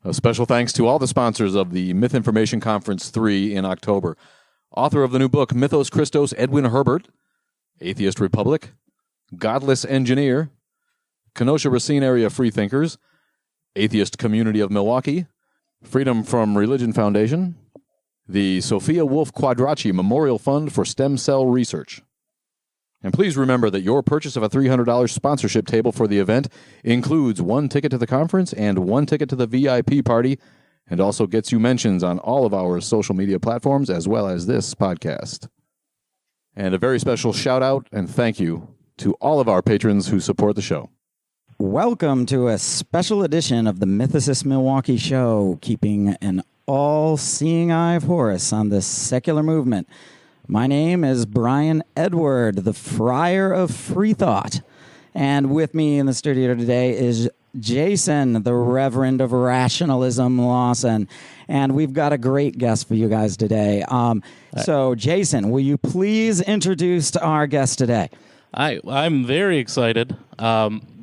A special thanks to all the sponsors of the Myth Information Conference 3 in October. Author of the new book, Mythos Christos, Edwin Herbert, Atheist Republic, Godless Engineer, Kenosha Racine Area Freethinkers, Atheist Community of Milwaukee, Freedom from Religion Foundation, the Sophia Wolf Quadracci Memorial Fund for Stem Cell Research. And please remember that your purchase of a $300 sponsorship table for the event includes 1 ticket to the conference and 1 ticket to the VIP party, and also gets you mentions on all of our social media platforms as well as this podcast. And a very special shout out and thank you to all of our patrons who support the show. Welcome to a special edition of the Mythicist Milwaukee Show, keeping an all-seeing eye of Horus on this secular movement. My name is Brian Edward, the Friar of Freethought. And with me in the studio today is Jason, the Reverend of Rationalism Lawson. And we've got a great guest for you guys today. So, Jason, will you please introduce our guest today? I'm very excited.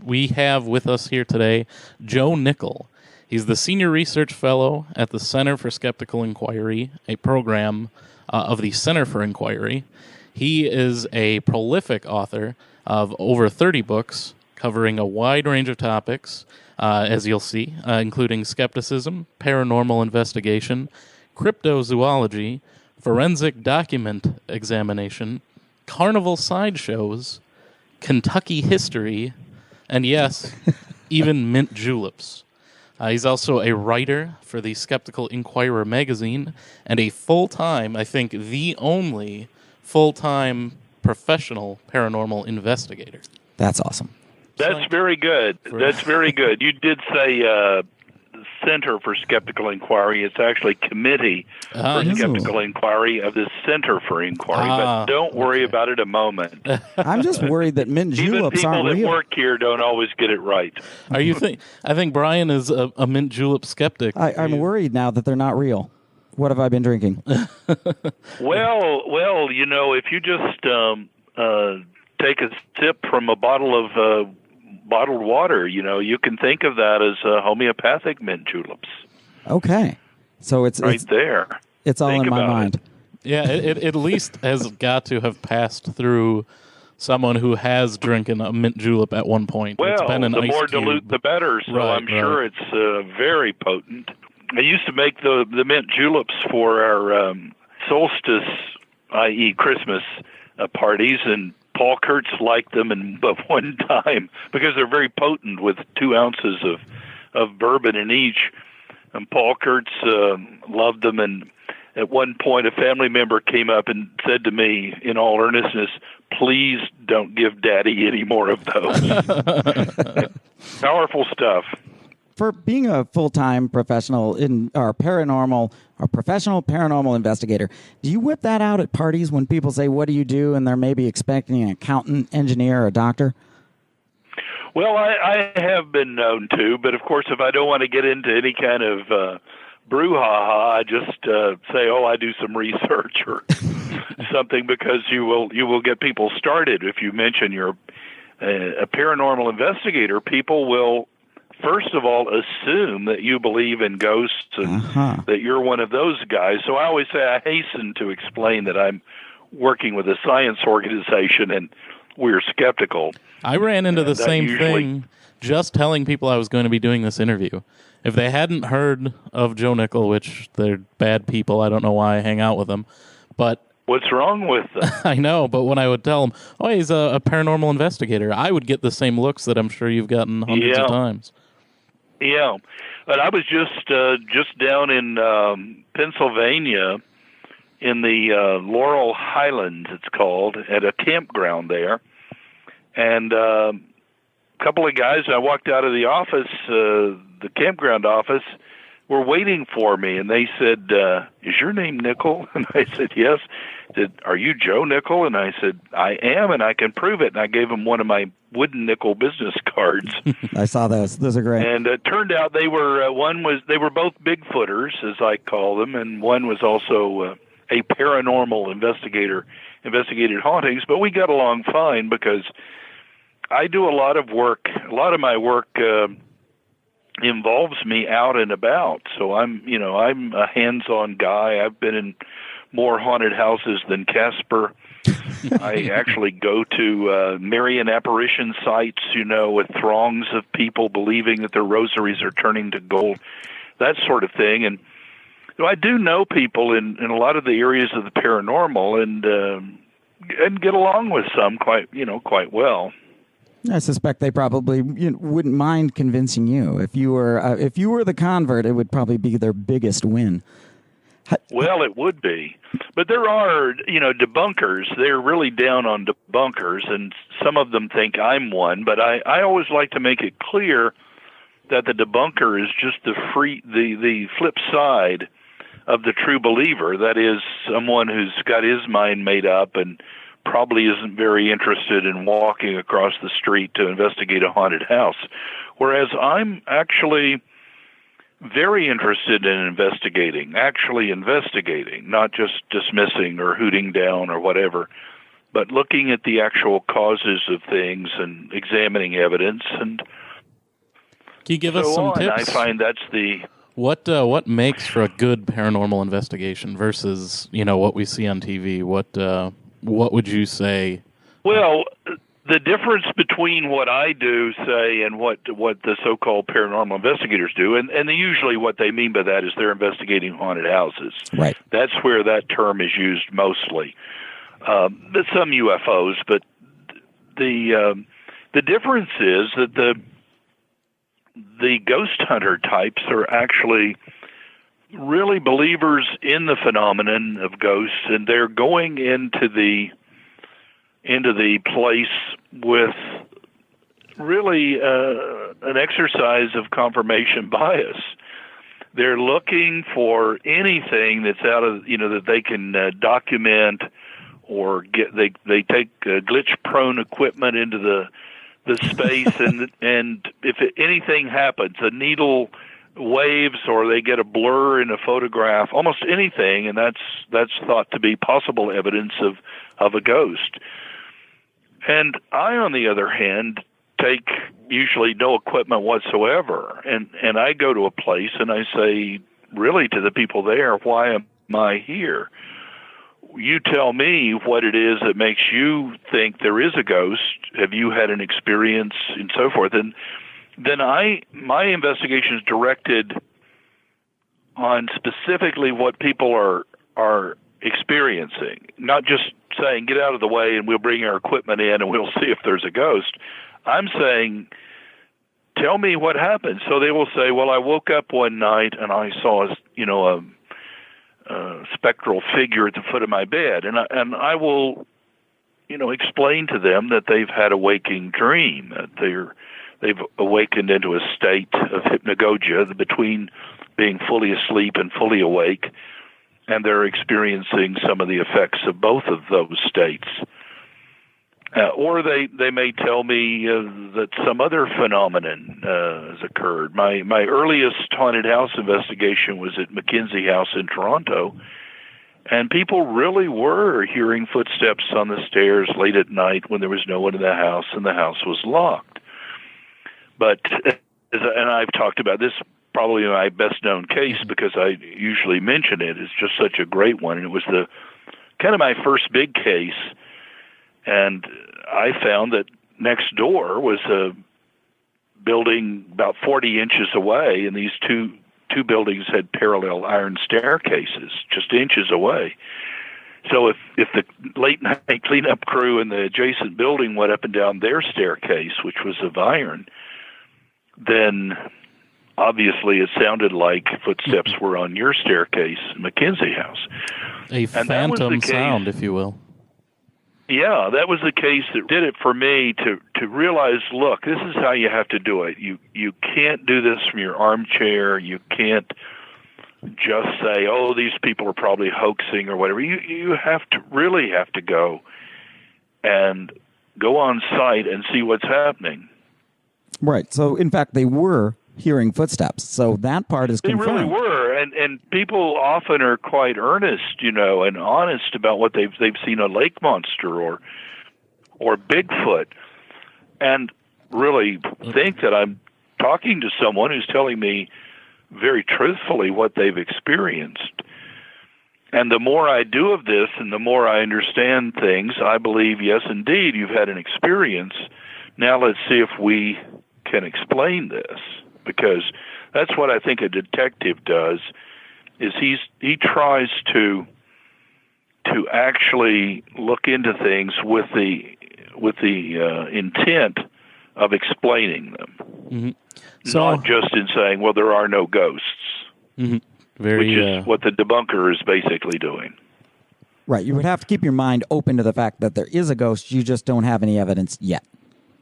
We have with us here today Joe Nickell. He's the Senior Research Fellow at the Center for Skeptical Inquiry, a program of the Center for Inquiry. He is a prolific author of over 30 books covering a wide range of topics, as you'll see, including skepticism, paranormal investigation, cryptozoology, forensic document examination, carnival sideshows, Kentucky history, and yes, even mint juleps. He's also a writer for the Skeptical Inquirer magazine and a full-time, I think the only full-time professional paranormal investigator. That's awesome. That's very good. That's very good. You did say Center for Skeptical Inquiry. It's actually Committee for Skeptical Inquiry of the Center for Inquiry. But don't worry about it a moment. I'm just worried that mint juleps aren't real. People that work here don't always get it right. Are you I think Brian is a mint julep skeptic. I'm worried now that they're not real. What have I been drinking? Well, you know, if you just take a sip from a bottle of bottled water, you know, you can think of that as homeopathic mint juleps. Okay. So it's there. It's all think in my mind. Yeah, it at least has got to have passed through someone who has drinking a mint julep at one point. Well, it's been an the ice more cube. dilute, the better, so I'm sure it's very potent. I used to make the mint juleps for our solstice, i.e. Christmas, parties, and Paul Kurtz liked them at one time because they're very potent with 2 ounces of bourbon in each. And Paul Kurtz loved them. And at one point, a family member came up and said to me, in all earnestness, "Please don't give Daddy any more of those." Powerful stuff. For being a full-time professional professional paranormal investigator, do you whip that out at parties when people say, "What do you do?" and they're maybe expecting an accountant, engineer, or doctor? Well, I have been known to, but of course, if I don't want to get into any kind of brouhaha, I just say, "Oh, I do some research or something," because you will get people started if you mention you're a paranormal investigator. People will, first of all, assume that you believe in ghosts and that you're one of those guys. So I always say I hasten to explain that I'm working with a science organization and we're skeptical. I ran into the same thing just telling people I was going to be doing this interview. If they hadn't heard of Joe Nickell, which they're bad people, I don't know why I hang out with them, but what's wrong with them? I know, but when I would tell them, "Oh, he's a paranormal investigator," I would get the same looks that I'm sure you've gotten hundreds of times. Yeah, but I was just down in Pennsylvania in the Laurel Highlands, it's called, at a campground there, and a couple of guys. I walked out of the office, the campground office, were waiting for me, and they said, "Is your name Nickell?" And I said, "Yes." They said, "Are you Joe Nickell?" And I said, "I am, and I can prove it." And I gave them one of my wooden nickel business cards. I saw those. Those are great. And it turned out they were they were both Bigfooters, as I call them, and one was also a paranormal investigator, investigated hauntings. But we got along fine because I do a lot of work. A lot of my work involves me out and about. So I'm a hands-on guy. I've been in more haunted houses than Casper. I actually go to Marian apparition sites, with throngs of people believing that their rosaries are turning to gold, that sort of thing. And I do know people in a lot of the areas of the paranormal, and get along with some quite well. I suspect they probably wouldn't mind convincing you. If you were the convert, it would probably be their biggest win. Well, it would be. But there are, debunkers. They're really down on debunkers, and some of them think I'm one. But I always like to make it clear that the debunker is just the flip side of the true believer. That is, someone who's got his mind made up and probably isn't very interested in walking across the street to investigate a haunted house. Whereas I'm actually very interested in investigating, not just dismissing or hooting down or whatever, but looking at the actual causes of things and examining evidence. And can you give us some tips? I find that's the... What makes for a good paranormal investigation versus, what we see on TV? What would you say? Well, the difference between what I do, say, and what the so-called paranormal investigators do, and usually what they mean by that is they're investigating haunted houses. Right. That's where that term is used mostly. But some UFOs, but the difference is that the ghost hunter types are actually really believers in the phenomenon of ghosts, and they're going into the place with really an exercise of confirmation bias. They're looking for anything that's out of that they can document or get. They take glitch-prone equipment into the space, and if anything happens, a needle waves or they get a blur in a photograph, almost anything, and that's thought to be possible evidence of a ghost. And I, on the other hand, take usually no equipment whatsoever, and I go to a place and I say, really, to the people there, why am I here? You tell me what it is that makes you think there is a ghost. Have you had an experience, and so forth? And then my investigation is directed on specifically what people are experiencing, not just saying, get out of the way and we'll bring our equipment in and we'll see if there's a ghost. I'm saying, tell me what happened. So they will say, well, I woke up one night and I saw a spectral figure at the foot of my bed, and I will explain to them that they've had a waking dream, that they've awakened into a state of hypnagogia between being fully asleep and fully awake, and they're experiencing some of the effects of both of those states. Or they may tell me that some other phenomenon has occurred. My earliest haunted house investigation was at Mackenzie House in Toronto, and people really were hearing footsteps on the stairs late at night when there was no one in the house and the house was locked. But, and I've talked about this, probably my best-known case because I usually mention it. It's just such a great one, and it was the kind of my first big case. And I found that next door was a building about 40 inches away, and these two buildings had parallel iron staircases just inches away. So if the late-night cleanup crew in the adjacent building went up and down their staircase, which was of iron, then obviously it sounded like footsteps were on your staircase in Mackenzie House. A phantom sound, if you will. Yeah, that was the case that did it for me to realize, look, this is how you have to do it. You can't do this from your armchair. You can't just say, oh, these people are probably hoaxing or whatever. You really have to go and go on site and see what's happening. Right. So, in fact, they were hearing footsteps. So that part is confirmed. They really were. And people often are quite earnest, and honest about what they've seen, a lake monster or Bigfoot, and really think that I'm talking to someone who's telling me very truthfully what they've experienced. And the more I do of this and the more I understand things, I believe, yes, indeed, you've had an experience. Now let's see if we can explain this. Because that's what I think a detective does, is he tries to actually look into things with the intent of explaining them. Mm-hmm. So, not just in saying, well, there are no ghosts, mm-hmm. which is what the debunker is basically doing. Right. You would have to keep your mind open to the fact that there is a ghost. You just don't have any evidence yet.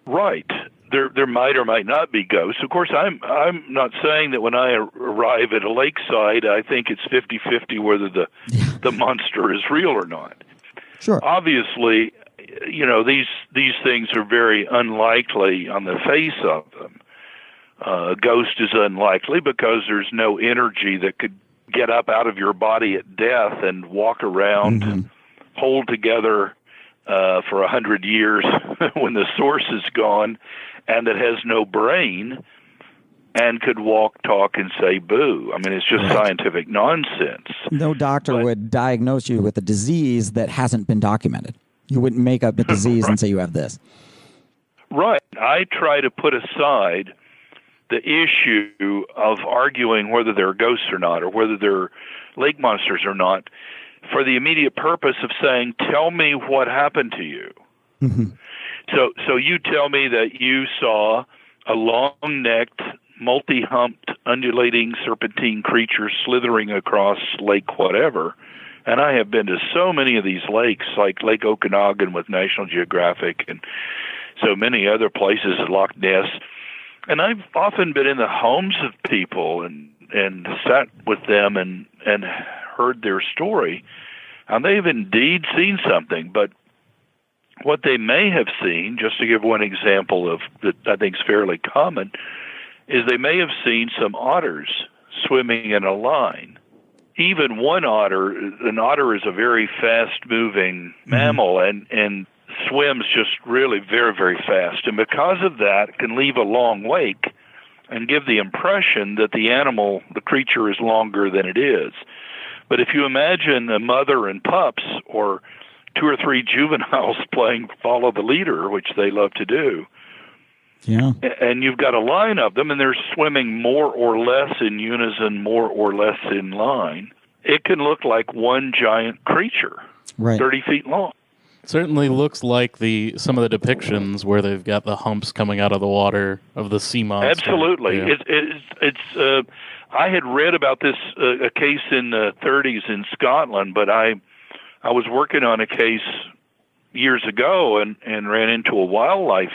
Right. There might or might not be ghosts. Of course, I'm not saying that when I arrive at a lakeside, I think it's 50-50 whether the monster is real or not. Sure. Obviously, these things are very unlikely on the face of them. A ghost is unlikely because there's no energy that could get up out of your body at death and walk around and hold together for 100 years when the source is gone, and that has no brain and could walk, talk, and say boo. I mean, it's just scientific nonsense. No doctor would diagnose you with a disease that hasn't been documented. You wouldn't make up a disease and say you have this. Right. I try to put aside the issue of arguing whether they're ghosts or not, or whether they're lake monsters or not, for the immediate purpose of saying, tell me what happened to you. Mm-hmm. So you tell me that you saw a long-necked, multi-humped, undulating serpentine creature slithering across lake whatever, and I have been to so many of these lakes, like Lake Okanagan with National Geographic, and so many other places at Loch Ness, and I've often been in the homes of people and sat with them and heard their story, and they've indeed seen something, but what they may have seen, just to give one example of that I think is fairly common, is they may have seen some otters swimming in a line. Even one otter, an otter is a very fast-moving mammal and swims just really very, very fast. And because of that, it can leave a long wake and give the impression that the creature is longer than it is. But if you imagine a mother and pups, or 2 or 3 juveniles playing follow the leader, which they love to do, and you've got a line of them, and they're swimming more or less in unison, more or less in line, it can look like one giant creature, 30 feet long. Certainly looks like some of the depictions where they've got the humps coming out of the water of the sea monster. Absolutely. Yeah. It's I had read about this a case in the 30s in Scotland, but I was working on a case years ago and ran into a wildlife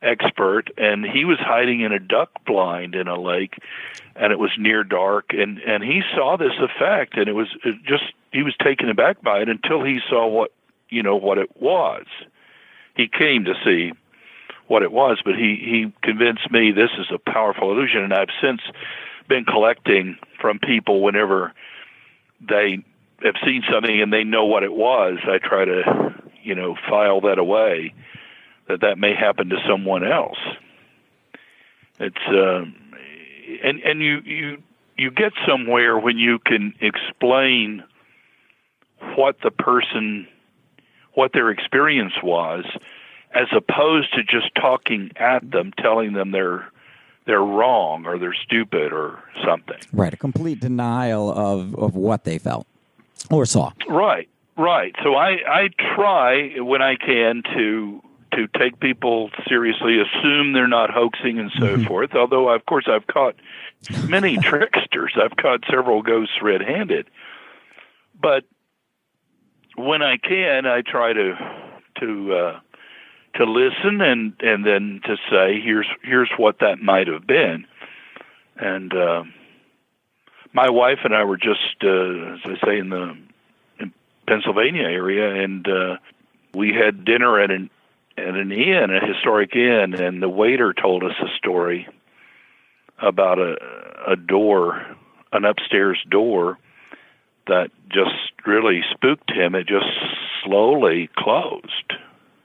expert, and he was hiding in a duck blind in a lake, and it was near dark, and he saw this effect, and he was taken aback by it until he saw what it was. He came to see what it was, but he convinced me this is a powerful illusion, and I've since been collecting from people whenever they have seen something and they know what it was. I try to, file that away, that may happen to someone else. It's and you get somewhere when you can explain what their experience was, as opposed to just talking at them, telling them they're wrong or they're stupid or something. Right, a complete denial of what they felt or saw. Right. So I try when I can to take people seriously, assume they're not hoaxing and so forth, although, of course, I've caught many tricksters. I've caught several ghosts red-handed. But when I can, I try to listen and then to say, here's what that might have been. And my wife and I were just, as I say, in Pennsylvania area, and we had dinner at an inn, a historic inn, and the waiter told us a story about a door, an upstairs door, that just really spooked him. It just slowly closed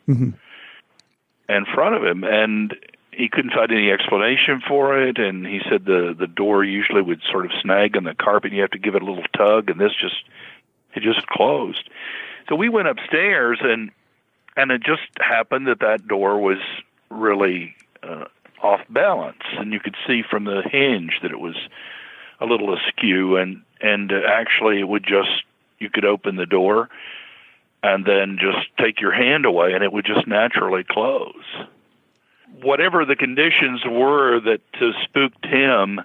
in front of him, and he couldn't find any explanation for it, and he said the door usually would sort of snag on the carpet, and you have to give it a little tug, and it just closed. So we went upstairs, and it just happened that door was really off balance, and you could see from the hinge that it was a little askew, and actually it would just, you could open the door and then just take your hand away, and it would just naturally close. Whatever the conditions were that spooked him,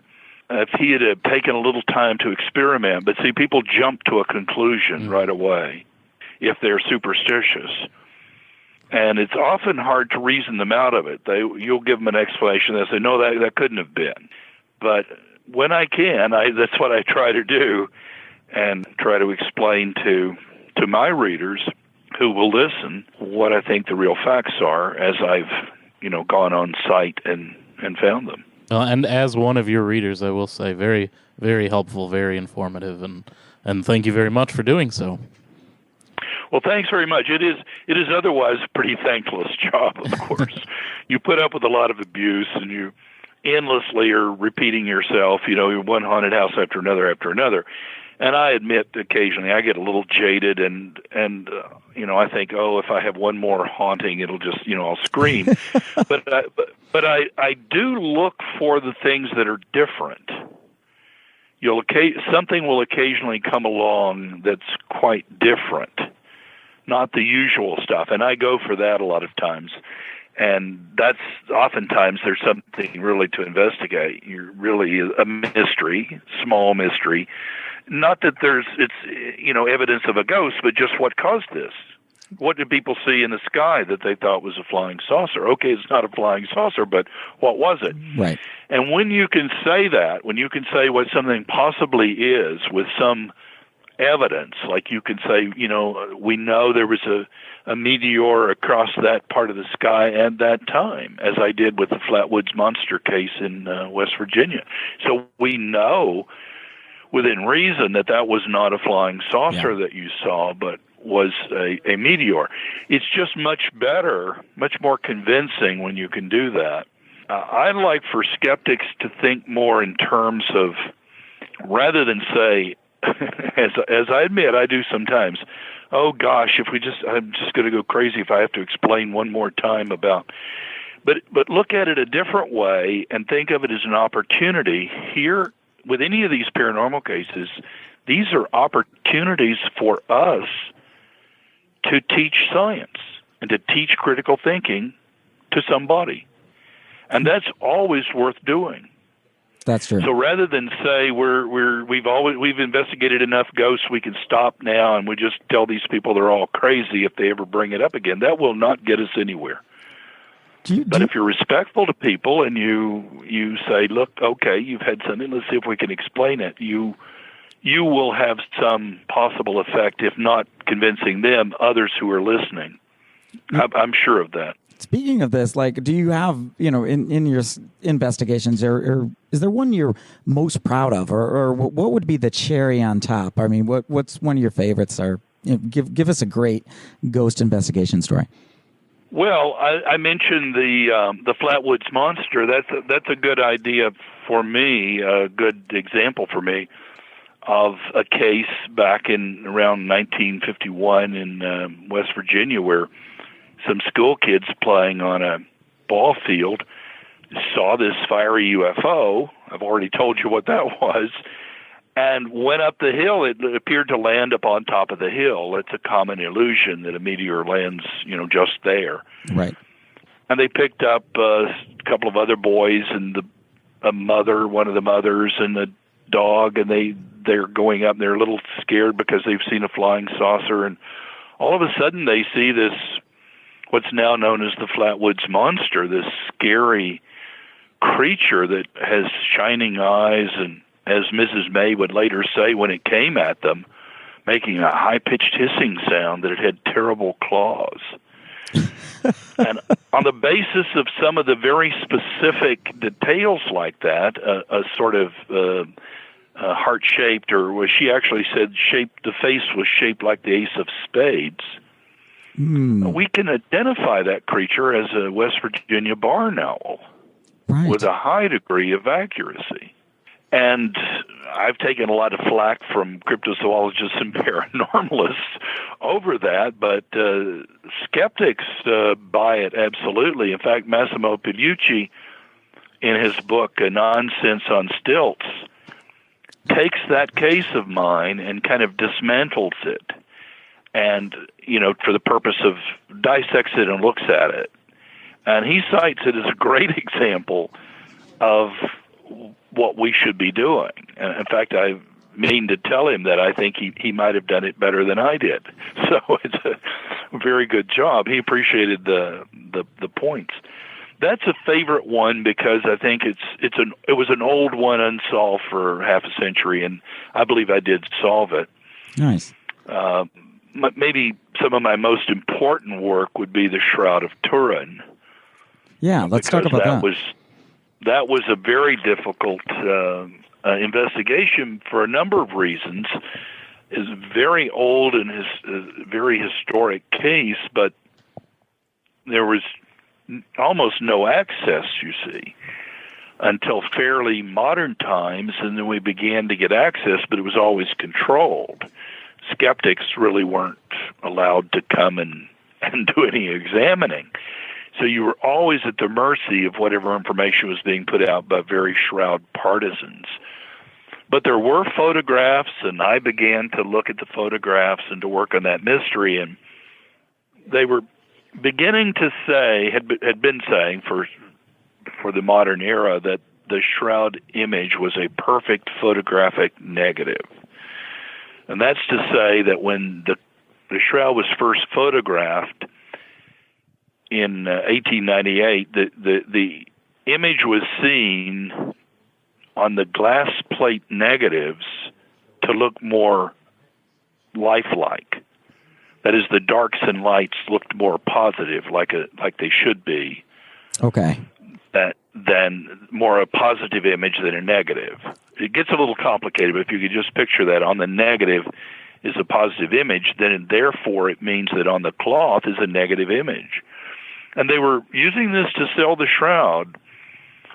if he had taken a little time to experiment, but see, people jump to a conclusion right away if they're superstitious. And it's often hard to reason them out of it. You'll give them an explanation. They say, no, that couldn't have been. But when I can, that's what I try to do, and try to explain to my readers who will listen what I think the real facts are as I've gone on site and found them. And as one of your readers, I will say, very, very helpful, very informative, and thank you very much for doing so. Well, thanks very much. It is otherwise a pretty thankless job, of course. You put up with a lot of abuse, and you endlessly are repeating yourself, one haunted house after another. And I admit, occasionally I get a little jaded, and I think, if I have one more haunting, it'll just, I'll scream. but I do look for the things that are different. Something will occasionally come along that's quite different, not the usual stuff, and I go for that a lot of times. And that's oftentimes there's something really to investigate. You're really a mystery, small mystery. Not that it's evidence of a ghost, but just what caused this. What did people see in the sky that they thought was a flying saucer? Okay, it's not a flying saucer, but what was it? Right. And when you can say that, when you can say what something possibly is with some evidence, like you can say, we know there was a meteor across that part of the sky at that time, as I did with the Flatwoods Monster case in West Virginia. So we know within reason that was not a flying saucer that you saw, but was a meteor. It's just much better, much more convincing when you can do that. I'd like for skeptics to think more in terms of, rather than say, as I admit I do sometimes, oh gosh, I'm just going to go crazy if I have to explain one more time about. But look at it a different way and think of it as an opportunity. Here, with any of these paranormal cases, these are opportunities for us to teach science and to teach critical thinking to somebody. And that's always worth doing. That's true. So rather than say we've investigated enough ghosts, we can stop now, and we just tell these people they're all crazy if they ever bring it up again, that will not get us anywhere. But if you're respectful to people and you say, look, okay, you've had something, let's see if we can explain it, you will have some possible effect, if not convincing them, others who are listening. I'm sure of that. Speaking of this, do you have, in your investigations, or is there one you're most proud of, or what would be the cherry on top? I mean, what's one of your favorites? Or give us a great ghost investigation story. Well, I mentioned the Flatwoods Monster. That's a good idea for me, a good example for me of a case back in around 1951 in West Virginia, where some school kids playing on a ball field saw this fiery UFO. I've already told you what that was. And went up the hill. It appeared to land up on top of the hill. It's a common illusion that a meteor lands, just there. Right. And they picked up a couple of other boys and one of the mothers, and the dog, and they're going up. And they're a little scared because they've seen a flying saucer, and all of a sudden they see this, what's now known as the Flatwoods Monster, this scary creature that has shining eyes, and as Mrs. May would later say when it came at them, making a high-pitched hissing sound, that it had terrible claws. And on the basis of some of the very specific details like that, a sort of heart-shaped, or she actually said the face was shaped like the ace of spades, we can identify that creature as a West Virginia barn owl. with a high degree of accuracy. And I've taken a lot of flack from cryptozoologists and paranormalists over that, but skeptics buy it absolutely. In fact, Massimo Pigliucci, in his book Nonsense on Stilts, takes that case of mine and kind of dismantles it, and for the purpose of dissects it and looks at it. And he cites it as a great example of what we should be doing. And in fact, I mean to tell him that I think he might have done it better than I did. So it's a very good job. He appreciated the points. That's a favorite one because I think it was an old one unsolved for half a century, and I believe I did solve it. Nice. Maybe some of my most important work would be the Shroud of Turin. Yeah, let's talk about that. That was a very difficult investigation for a number of reasons. It's very old and very historic case, but there was almost no access, you see, until fairly modern times, and then we began to get access, but it was always controlled. Skeptics really weren't allowed to come and do any examining. So you were always at the mercy of whatever information was being put out by very shroud partisans. But there were photographs, and I began to look at the photographs and to work on that mystery, and they were beginning to say, had been saying for the modern era, that the shroud image was a perfect photographic negative. And that's to say that when the shroud was first photographed in 1898, the image was seen on the glass plate negatives to look more lifelike. That is, the darks and lights looked more positive, like they should be. Okay. Than more a positive image than a negative. It gets a little complicated, but if you could just picture that on the negative is a positive image, then therefore it means that on the cloth is a negative image. And they were using this to sell the shroud.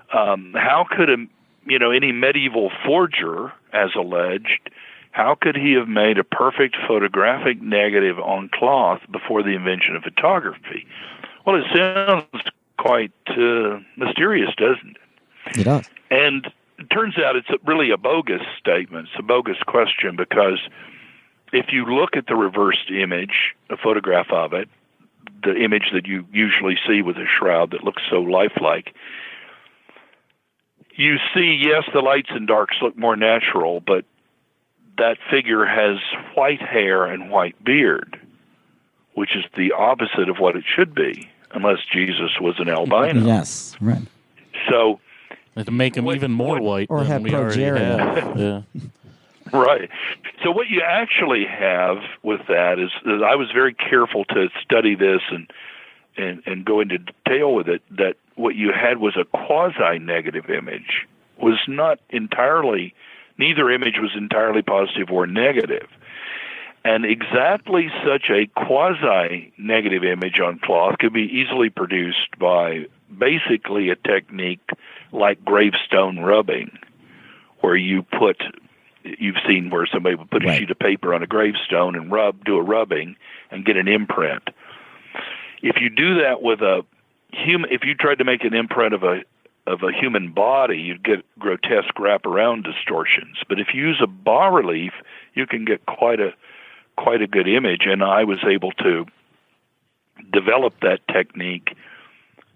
How could any medieval forger, as alleged, how could he have made a perfect photographic negative on cloth before the invention of photography? Well, it sounds quite mysterious, doesn't it? It does. And it turns out it's really a bogus statement. It's a bogus question, because if you look at the reversed image, a photograph of it, the image that you usually see with a shroud that looks so lifelike, you see, yes, the lights and darks look more natural, but that figure has white hair and white beard, which is the opposite of what it should be, unless Jesus was an albino. Yes, right. So, to make him even more white or than have we already have. Yeah. Right. So what you actually have with that is I was very careful to study this and go into detail with it, that what you had was a quasi-negative image. Was not entirely, neither image was entirely positive or negative. And exactly such a quasi-negative image on cloth could be easily produced by basically a technique like gravestone rubbing, where you've seen where somebody would put a sheet of paper on a gravestone and do a rubbing and get an imprint. If you do that with if you tried to make an imprint of a human body, you'd get grotesque wraparound distortions. But if you use a bas relief, you can get quite a good image. And I was able to develop that technique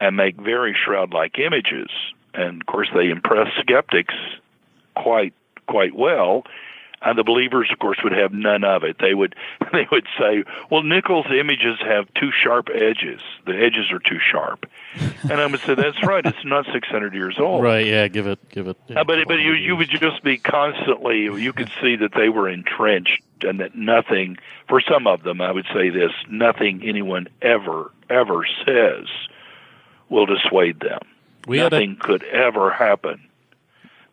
and make very shroud-like images. And of course, they impress skeptics quite well. And the believers, of course, would have none of it. They would say, well, Nickell's images have too sharp edges. The edges are too sharp. And I would say, that's right. It's not 600 years old. Right, yeah, give it. Yeah, but you would just be constantly, you could see that they were entrenched, and that nothing, for some of them, I would say this, nothing anyone ever says will dissuade them. Nothing could ever happen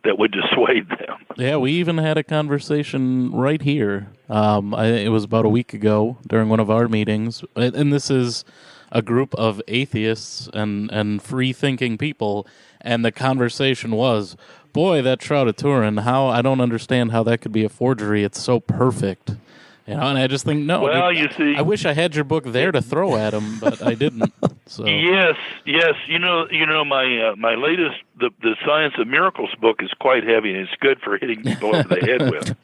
that would dissuade them. Yeah, we even had a conversation right here. It was about a week ago during one of our meetings, and this is a group of atheists and free-thinking people, and the conversation was, boy, that Shroud of Turin, I don't understand how that could be a forgery. It's so perfect. And I just think, no. Well, you see, I wish I had your book there to throw at him, but I didn't. So yes. You know, my latest, the Science of Miracles book is quite heavy, and it's good for hitting people over the head with.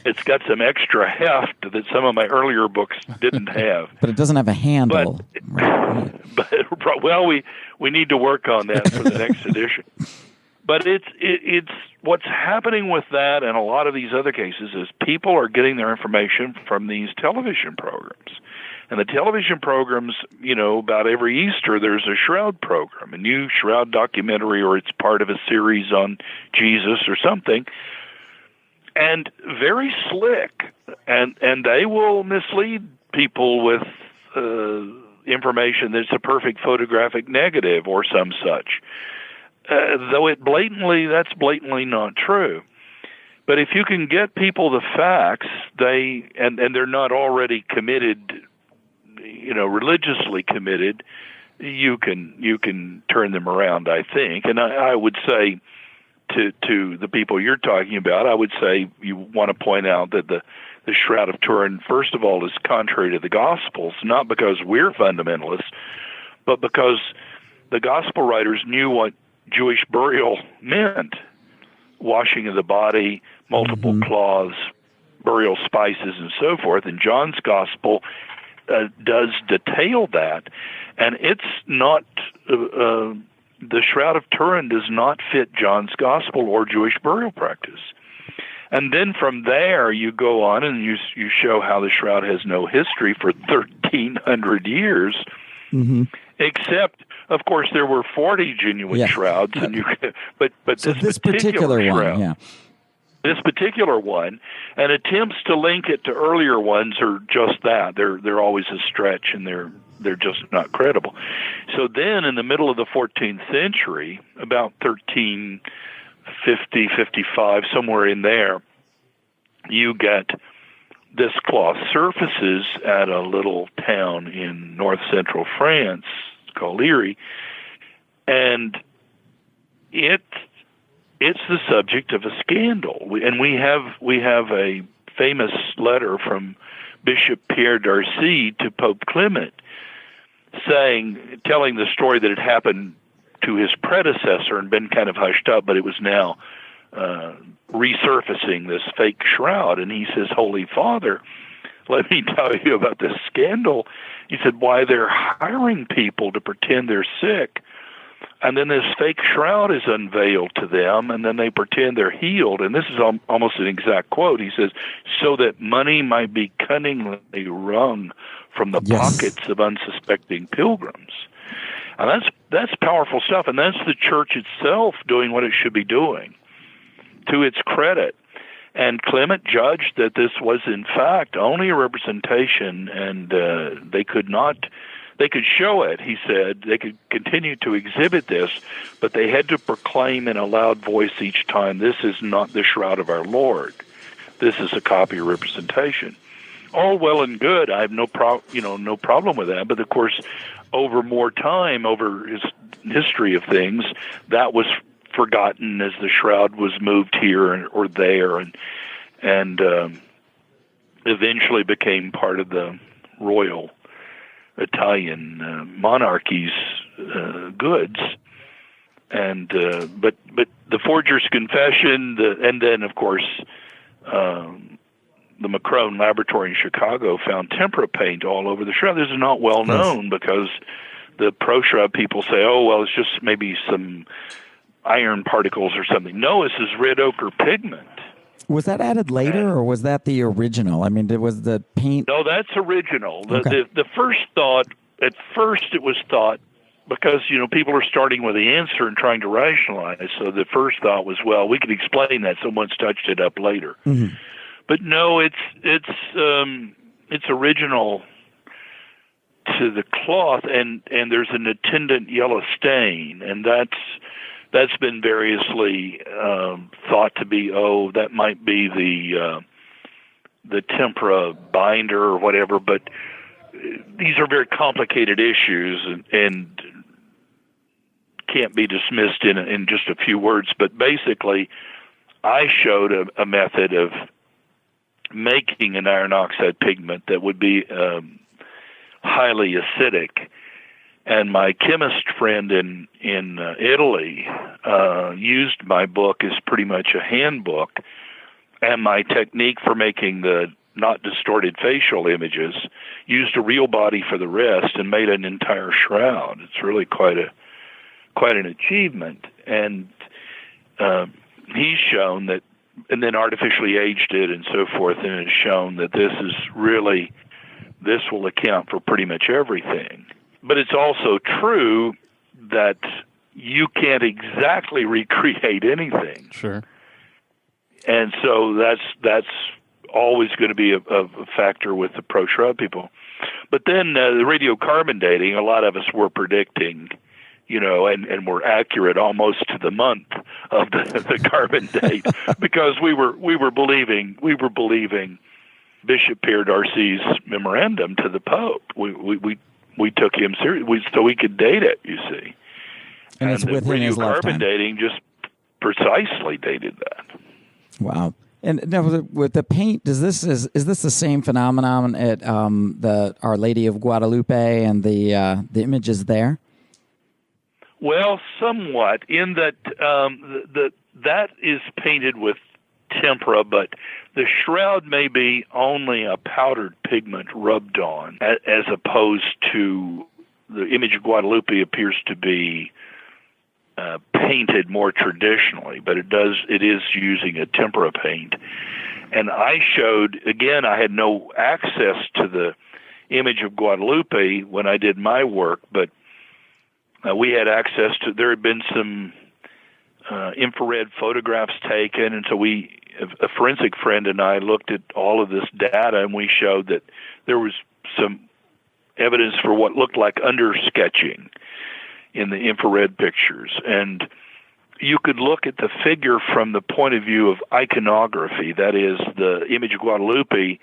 It's got some extra heft that some of my earlier books didn't have. But it doesn't have a handle. But well, we need to work on that for the next edition. But it's what's happening with that and a lot of these other cases is people are getting their information from these television programs. And the television programs, about every Easter, there's a Shroud program, a new Shroud documentary, or it's part of a series on Jesus or something. And very slick. And they will mislead people with information that's a perfect photographic negative or some such. Though that's blatantly not true. But if you can get people the facts, and they're not already committed, religiously committed, you can turn them around, I think. And I would say to the people you're talking about, I would say you want to point out that the Shroud of Turin, first of all, is contrary to the Gospels, not because we're fundamentalists, but because the Gospel writers knew what Jewish burial meant: washing of the body, multiple cloths, burial spices, and so forth. And John's Gospel does detail that, and it's not the Shroud of Turin does not fit John's Gospel or Jewish burial practice. And then from there, you go on and you show how the Shroud has no history for 1,300 years, except, of course, there were 40 genuine shrouds, and but so this particular shroud, one, this particular one, and attempts to link it to earlier ones are just that. They're always a stretch, and they're just not credible. So then, in the middle of the 14th century, about 1350, 55, somewhere in there, you get this cloth surfaces at a little town in north-central France called Erie, and it's the subject of a scandal. And we have a famous letter from Bishop Pierre Darcy to Pope Clement, telling the story that had happened to his predecessor and been kind of hushed up, but it was now resurfacing, this fake shroud. And he says, "Holy Father, let me tell you about this scandal." He said, "Why, they're hiring people to pretend they're sick, and then this fake shroud is unveiled to them, and then they pretend they're healed." And this is almost an exact quote. He says, "So that money might be cunningly wrung from the pockets of unsuspecting pilgrims." And that's powerful stuff, and that's the church itself doing what it should be doing, to its credit. And Clement judged that this was, in fact, only a representation, and they could show it, he said. They could continue to exhibit this, but they had to proclaim in a loud voice each time, "This is not the shroud of our Lord. This is a copy representation." All well and good. I have no problem with that. But of course, over more time, over his history of things, that was forgotten as the shroud was moved here or there, and eventually became part of the royal Italian monarchy's goods. And but the forger's confession, and then of course the Macron laboratory in Chicago found tempera paint all over the shroud. This is not well known because the pro-shroud people say, "Oh, well, it's just maybe some iron particles or something." No, this is red ochre pigment. Was that added later, or was that the original? I mean, was the paint? No, that's original. The first thought, at first it was thought, because people are starting with the answer and trying to rationalize. So the first thought was, well, we can explain that. Someone's touched it up later. Mm-hmm. But no, it's original to the cloth, and there's an attendant yellow stain, and that's been variously thought to be, that might be the tempera binder or whatever. But these are very complicated issues and can't be dismissed in just a few words. But basically, I showed a method of making an iron oxide pigment that would be highly acidic. And my chemist friend in Italy used my book as pretty much a handbook, and my technique for making the not distorted facial images, used a real body for the rest, and made an entire shroud. It's really quite an achievement. And he's shown that, and then artificially aged it and so forth, and it's shown that this will account for pretty much everything. But it's also true that you can't exactly recreate anything. Sure. And so that's always going to be a factor with the pro-shroud people. But then the radiocarbon dating, a lot of us were predicting, and were accurate almost to the month of the carbon date, because we were believing Bishop Pierre Darcy's memorandum to the Pope. We took him seriously, so we could date it, you see. And it's within his lifetime. Radiocarbon dating just precisely dated that. Wow. And now with the paint, is this the same phenomenon at the Our Lady of Guadalupe and the images there? Well, somewhat, in that that is painted with tempera, but the shroud may be only a powdered pigment rubbed on, as opposed to the image of Guadalupe appears to be painted more traditionally, but it is using a tempera paint. And I showed, again, I had no access to the image of Guadalupe when I did my work, but we had access to, there had been some infrared photographs taken, and so a forensic friend and I looked at all of this data, and we showed that there was some evidence for what looked like undersketching in the infrared pictures. And you could look at the figure from the point of view of iconography. That is, the image of Guadalupe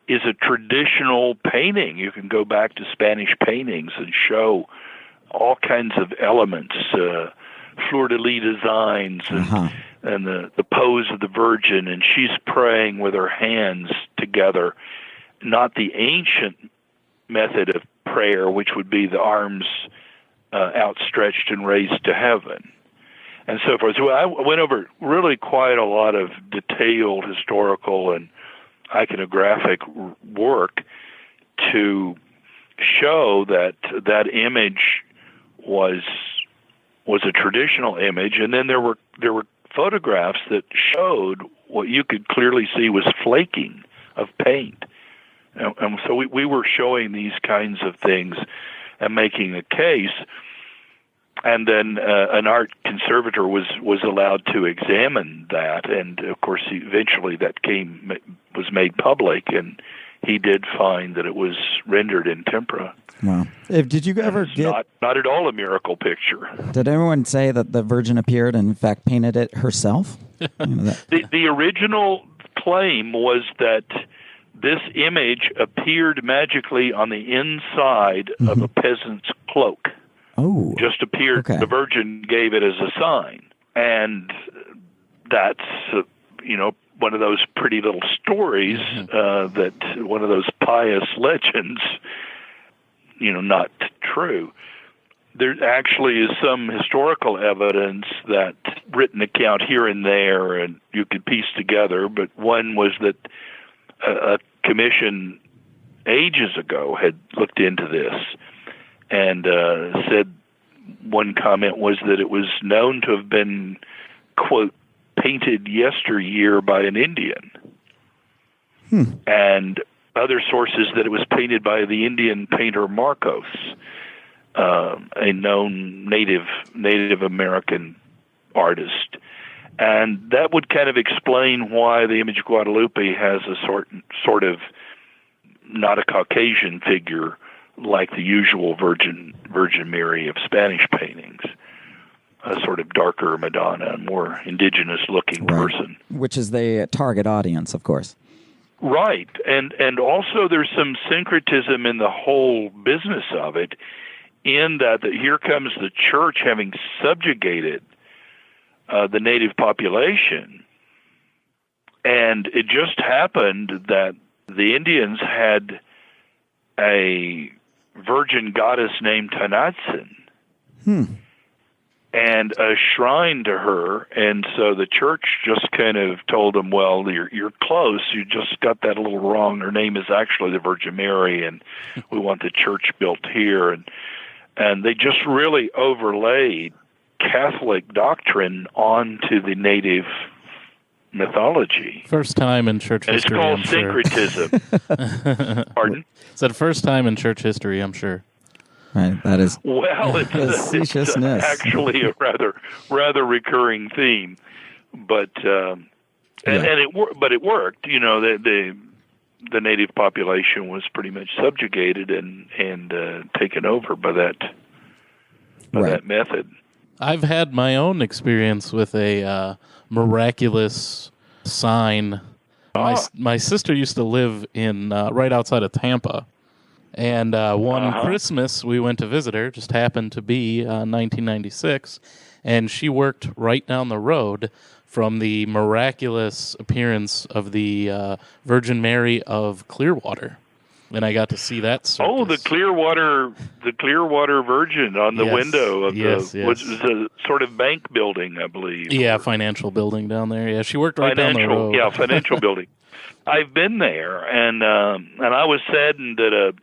is a traditional painting. You can go back to Spanish paintings and show all kinds of elements, fleur-de-lis designs, and the pose of the Virgin, and she's praying with her hands together, not the ancient method of prayer, which would be the arms outstretched and raised to heaven, and so forth. So I went over really quite a lot of detailed historical and iconographic work to show that that image was a traditional image, and then there were photographs that showed what you could clearly see was flaking of paint, and so we were showing these kinds of things and making a case. And then an art conservator was allowed to examine that, and of course eventually that was made public, and he did find that it was rendered in tempera. Wow! Did you ever get not at all a miracle picture? Did everyone say that the Virgin appeared and in fact painted it herself? The original claim was that this image appeared magically on the inside of a peasant's cloak. Oh, just appeared. Okay. The Virgin gave it as a sign, and that's one of those pretty little stories that one of those pious legends. Not true. There actually is some historical evidence that written account here and there, and you could piece together. But one was that a commission ages ago had looked into this. And said one comment was that it was known to have been, quote, painted yesteryear by an Indian. And other sources that it was painted by the Indian painter Marcos, a known Native American artist. And that would kind of explain why the image of Guadalupe has a sort of not a Caucasian figure like the usual Virgin Mary of Spanish paintings, a sort of darker Madonna, more indigenous-looking person. Which is the target audience, of course. Right, and also there's some syncretism in the whole business of it, in that here comes the church having subjugated the native population, and it just happened that the Indians had a virgin goddess named Tanatzen, and a shrine to her, and so the church just kind of told them, well, you're close, you just got that a little wrong. Her name is actually the Virgin Mary, and we want the church built here, and they just really overlaid Catholic doctrine onto the native mythology. First time in church history, it's called syncretism. Pardon? It's the first time in church history, I'm sure. Right, that is. Well, it's actually a rather recurring theme, but it worked. You know, the native population was pretty much subjugated and taken over by that method. I've had my own experience with a miraculous sign. My sister used to live in right outside of Tampa. And one Christmas, we went to visit her, just happened to be 1996, and she worked right down the road from the miraculous appearance of the Virgin Mary of Clearwater. And I got to see that circus. Oh, the Clearwater Virgin on the window of which is a sort of bank building, I believe. Yeah, financial building down there. Yeah, she worked right down the road. Yeah, financial building. I've been there, and I was saddened that a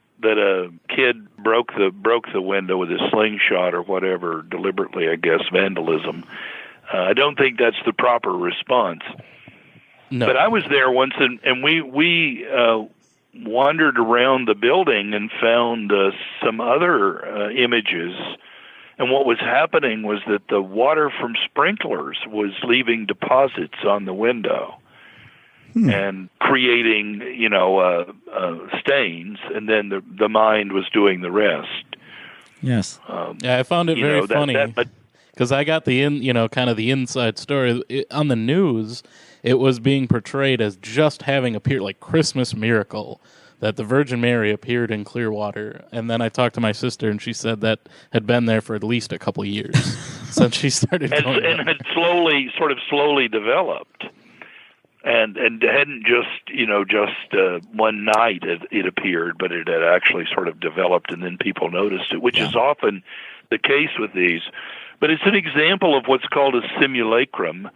kid broke the window with a slingshot or whatever, deliberately, I guess, vandalism. I don't think that's the proper response. No. But I was there once, and we wandered around the building and found some other images. And what was happening was that the water from sprinklers was leaving deposits on the window. And creating, stains, and then the mind was doing the rest. Yes. Yeah, I found it very funny because I got kind of the inside story on the news. It was being portrayed as just having appeared, like Christmas miracle, that the Virgin Mary appeared in Clearwater. And then I talked to my sister, and she said that had been there for at least a couple of years since she started going. And had slowly developed. And hadn't just one night it appeared, but it had actually sort of developed, and then people noticed it, which is often the case with these. But it's an example of what's called a simulacrum,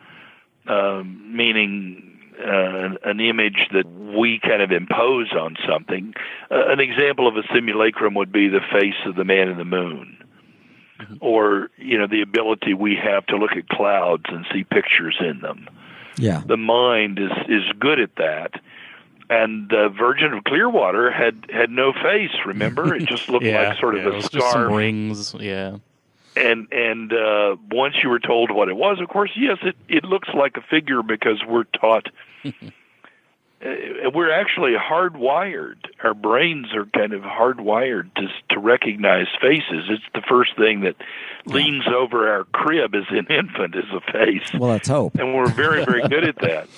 meaning an image that we kind of impose on something. An example of a simulacrum would be the face of the man in the moon, or the ability we have to look at clouds and see pictures in them. Yeah, the mind is good at that, and the Virgin of Clearwater had no face. Remember, it just looked like sort of a scarf, just some rings. Yeah, and once you were told what it was, of course, yes, it looks like a figure because we're taught. We're actually hardwired. Our brains are kind of hardwired to recognize faces. It's the first thing that leans over our crib as an infant is a face. Well, let's hope. And we're very, very good at that.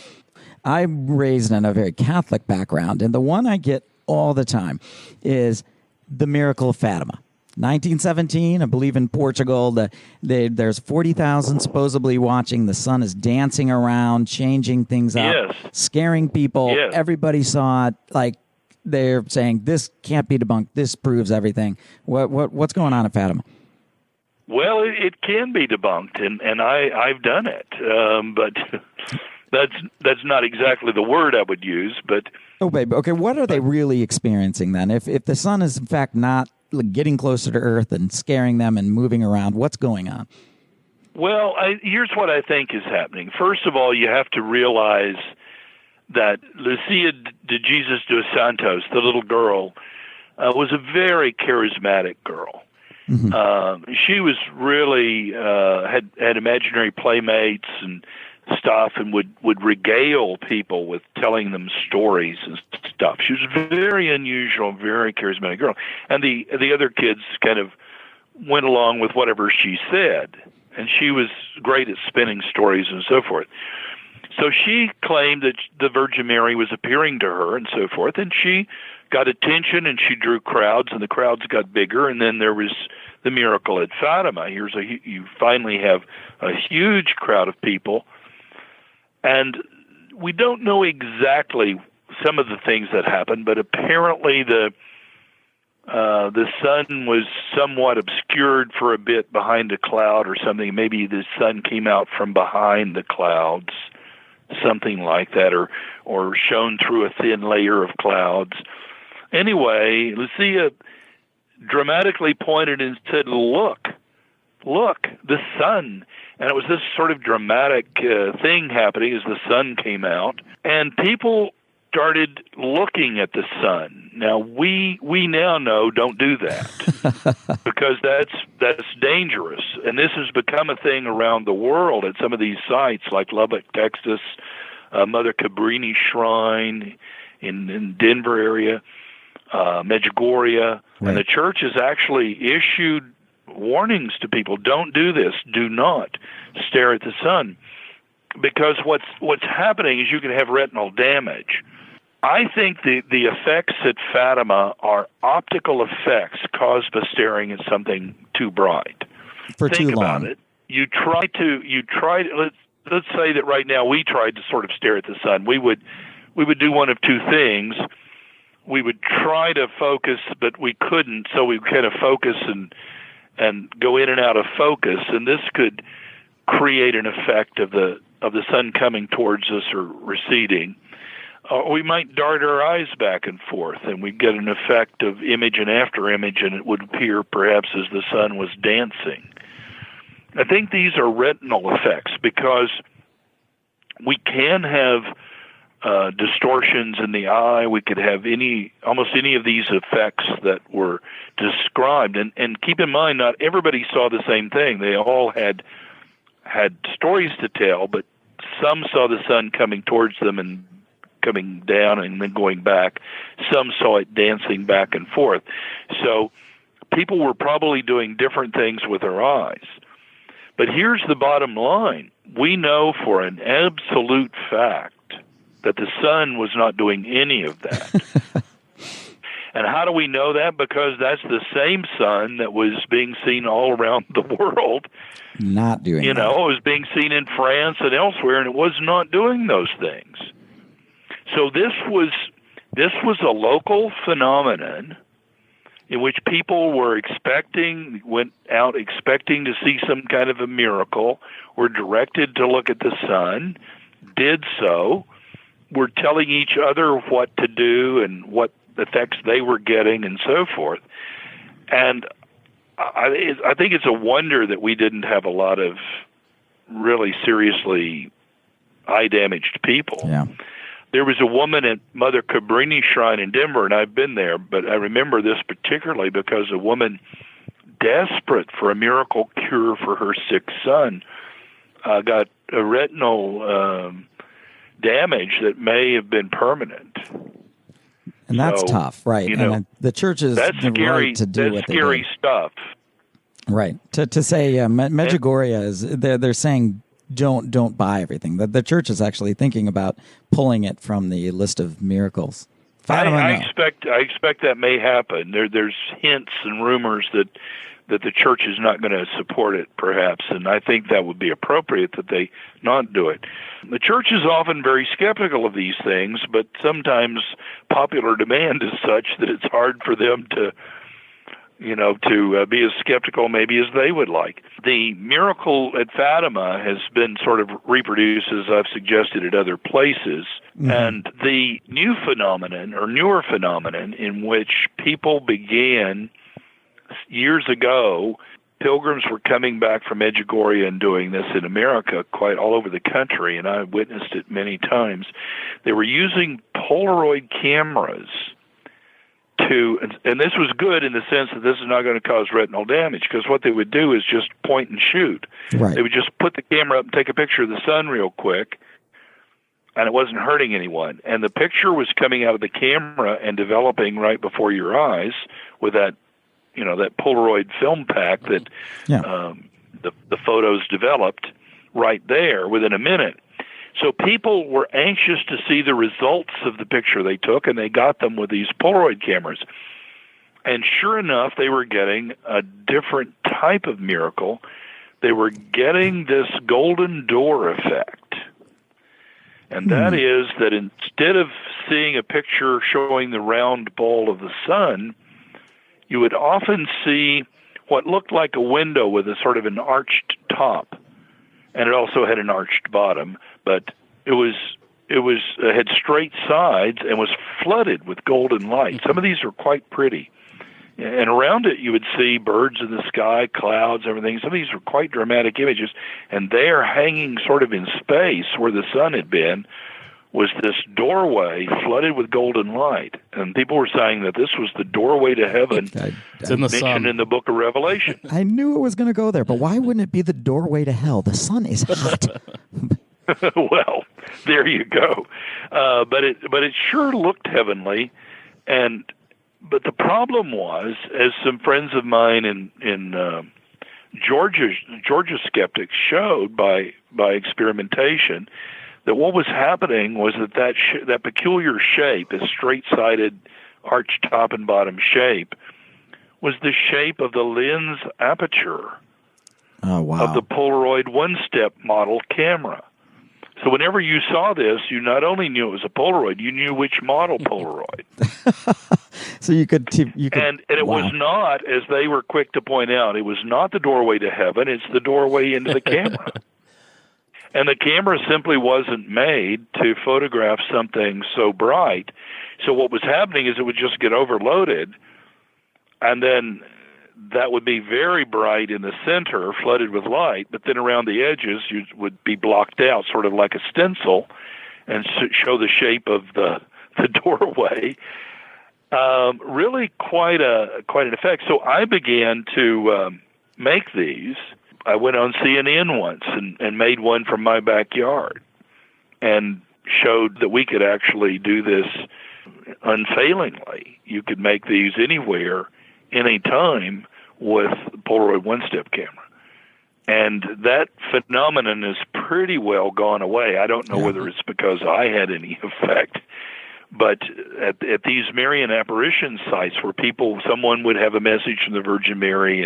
I'm raised in a very Catholic background, and the one I get all the time is the miracle of Fatima. 1917, I believe in Portugal, there's 40,000 supposedly watching. The sun is dancing around, changing things up, scaring people. Yes. Everybody saw it. Like they're saying, this can't be debunked. This proves everything. What's going on at Fatima? Well, it can be debunked, and I've done it, but that's not exactly the word I would use. But okay, what are they really experiencing then? If the sun is in fact not getting closer to Earth and scaring them and moving around, what's going on? Well, here's what I think is happening. First of all, you have to realize that Lucia de Jesus dos Santos, the little girl, was a very charismatic girl. Mm-hmm. She was really had imaginary playmates and stuff, and would regale people with telling them stories and stuff. She was a very unusual, very charismatic girl, and the other kids kind of went along with whatever she said, and she was great at spinning stories and so forth. So she claimed that the Virgin Mary was appearing to her and so forth, and she got attention and she drew crowds, and the crowds got bigger, and then there was the miracle at Fatima. You finally have a huge crowd of people, and we don't know exactly some of the things that happened, but apparently the sun was somewhat obscured for a bit behind a cloud or something. Maybe the sun came out from behind the clouds, something like that, or shone through a thin layer of clouds. Anyway, Lucia dramatically pointed and said, look, the sun. And it was this sort of dramatic thing happening as the sun came out. And people started looking at the sun. Now, we now know don't do that because that's dangerous. And this has become a thing around the world at some of these sites like Lubbock, Texas, Mother Cabrini Shrine in Denver area, Medjugorje. Right. And the church has actually issued warnings to people, don't do this, do not stare at the sun. Because what's happening is you can have retinal damage. I think the effects at Fatima are optical effects caused by staring at something too bright. For too long. Think about it. You try let's say that right now we tried to sort of stare at the sun. We would do one of two things. We would try to focus, but we couldn't, so we kind of focus and go in and out of focus, and this could create an effect of the sun coming towards us or receding. We might dart our eyes back and forth, and we'd get an effect of image and after image, and it would appear perhaps as the sun was dancing. I think these are retinal effects because we can have distortions in the eye. We could have almost any of these effects that were described. And keep in mind, not everybody saw the same thing. They all had stories to tell, but some saw the sun coming towards them and coming down and then going back. Some saw it dancing back and forth. So people were probably doing different things with their eyes. But here's the bottom line. We know for an absolute fact that the sun was not doing any of that. And how do we know that? Because that's the same sun that was being seen all around the world. Not doing that. It was being seen in France and elsewhere, and it was not doing those things. So this was a local phenomenon in which people went out expecting to see some kind of a miracle, were directed to look at the sun, did so, were telling each other what to do and what effects they were getting and so forth. And I think it's a wonder that we didn't have a lot of really seriously eye-damaged people. Yeah. There was a woman at Mother Cabrini Shrine in Denver, and I've been there, but I remember this particularly because a woman desperate for a miracle cure for her sick son got a retinal damage that may have been permanent. And that's tough, right? And the church is the scary, right to do what they do. That's scary stuff. Right. To say Medjugorje is, they're saying don't buy everything. The church is actually thinking about pulling it from the list of miracles. I expect that may happen. There's hints and rumors that the church is not going to support it, perhaps, and I think that would be appropriate that they not do it. The church is often very skeptical of these things, but sometimes popular demand is such that it's hard for them to be as skeptical maybe as they would like. The miracle at Fatima has been sort of reproduced, as I've suggested, at other places. Mm-hmm. And the newer phenomenon in which people began years ago, pilgrims were coming back from Medjugorje and doing this in America, quite all over the country, and I witnessed it many times. They were using Polaroid cameras and this was good in the sense that this is not going to cause retinal damage, because what they would do is just point and shoot. Right. They would just put the camera up and take a picture of the sun real quick, and it wasn't hurting anyone. And the picture was coming out of the camera and developing right before your eyes with that Polaroid film pack that the photos developed right there within a minute. So people were anxious to see the results of the picture they took, and they got them with these Polaroid cameras. And sure enough, they were getting a different type of miracle. They were getting this golden door effect. And that is that instead of seeing a picture showing the round ball of the sun, you would often see what looked like a window with a sort of an arched top. And it also had an arched bottom, but it had straight sides and was flooded with golden light. Some of these are quite pretty. And around it, you would see birds in the sky, clouds, everything. Some of these were quite dramatic images. And there, hanging sort of in space where the sun had been, was this doorway flooded with golden light. And people were saying that this was the doorway to heaven. It's in the sun. Mentioned in the book of Revelation. I knew it was going to go there, but why wouldn't it be the doorway to hell? The sun is hot. Well, there you go. But it sure looked heavenly. But the problem was, as some friends of mine in Georgia skeptics showed by experimentation, that what was happening was that peculiar shape, a straight-sided arched top and bottom shape, was the shape of the lens aperture of the Polaroid one-step model camera. So whenever you saw this, you not only knew it was a Polaroid, you knew which model Polaroid. So you could and it was not, as they were quick to point out, it was not the doorway to heaven, it's the doorway into the camera. And the camera simply wasn't made to photograph something so bright. So what was happening is it would just get overloaded, and then that would be very bright in the center, flooded with light, but then around the edges you would be blocked out, sort of like a stencil, and show the shape of the doorway. Really quite an effect. So I began to make these. I went on CNN once and made one from my backyard and showed that we could actually do this unfailingly. You could make these anywhere, anytime, with Polaroid one-step camera. And that phenomenon is pretty well gone away. I don't know whether it's because I had any effect, but at these Marian apparition sites where someone would have a message from the Virgin Mary,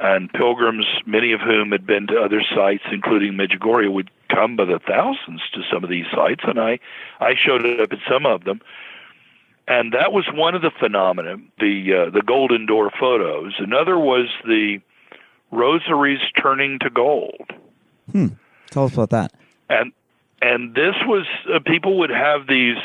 and pilgrims, many of whom had been to other sites, including Medjugorje, would come by the thousands to some of these sites, and I showed up at some of them. And that was one of the phenomena, the golden door photos. Another was the rosaries turning to gold. Tell us about that. And this was people would have these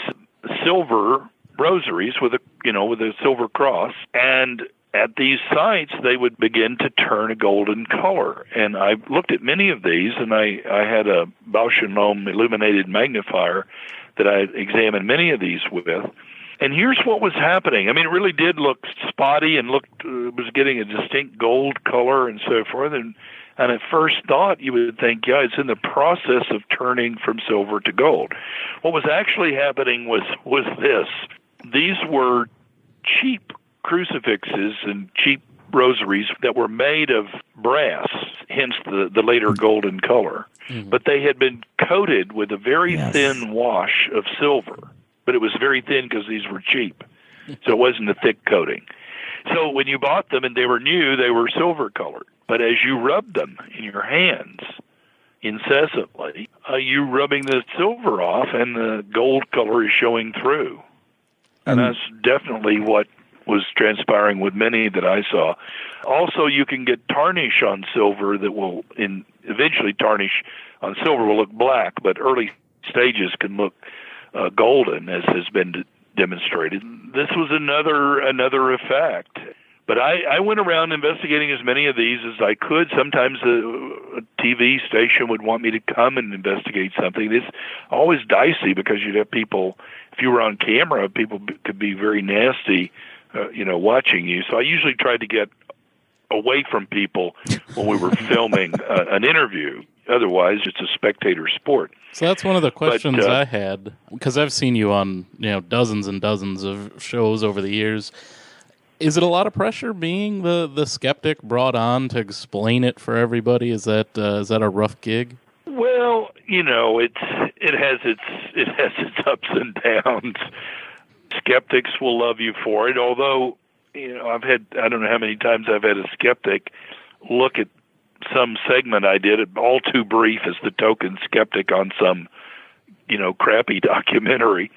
silver rosaries with a silver cross, and at these sites they would begin to turn a golden color. And I looked at many of these, and I had a Bausch & Lomb illuminated magnifier that I examined many of these with. And here's what was happening. I mean, it really did look spotty and was getting a distinct gold color and so forth. And at first thought, you would think, yeah, it's in the process of turning from silver to gold. What was actually happening was this. These were cheap crucifixes and cheap rosaries that were made of brass, hence the later golden color. Mm-hmm. But they had been coated with a very thin wash of silver. But it was very thin because these were cheap. So it wasn't a thick coating. So when you bought them and they were new, they were silver colored. But as you rubbed them in your hands incessantly, you're rubbing the silver off and the gold color is showing through. And that's definitely what was transpiring with many that I saw. Also, you can get tarnish on silver that will eventually tarnish on silver will look black, but early stages can look golden, as has been demonstrated. This was another effect. But I went around investigating as many of these as I could. Sometimes a TV station would want me to come and investigate something. It's always dicey because you'd have people, if you were on camera, people could be very nasty, watching you. So I usually tried to get away from people when we were filming an interview. Otherwise, it's a spectator sport. So that's one of the questions I had, because I've seen you on dozens and dozens of shows over the years. Is it a lot of pressure being the skeptic brought on to explain it for everybody? Is that a rough gig? Well, Well, it has its ups and downs. Skeptics will love you for it, although, I don't know how many times I've had a skeptic look at some segment I did, all too brief as the token skeptic on some, crappy documentary.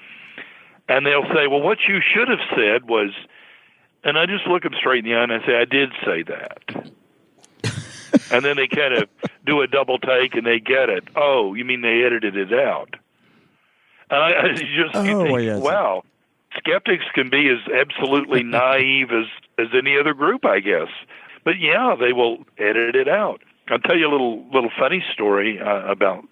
And they'll say, well, what you should have said was, and I just look them straight in the eye and I say, I did say that. And then they kind of do a double take and they get it. Oh, you mean they edited it out? And I just you think, yes. Wow, skeptics can be as absolutely naive as any other group, I guess. But yeah, they will edit it out. I'll tell you a little funny story about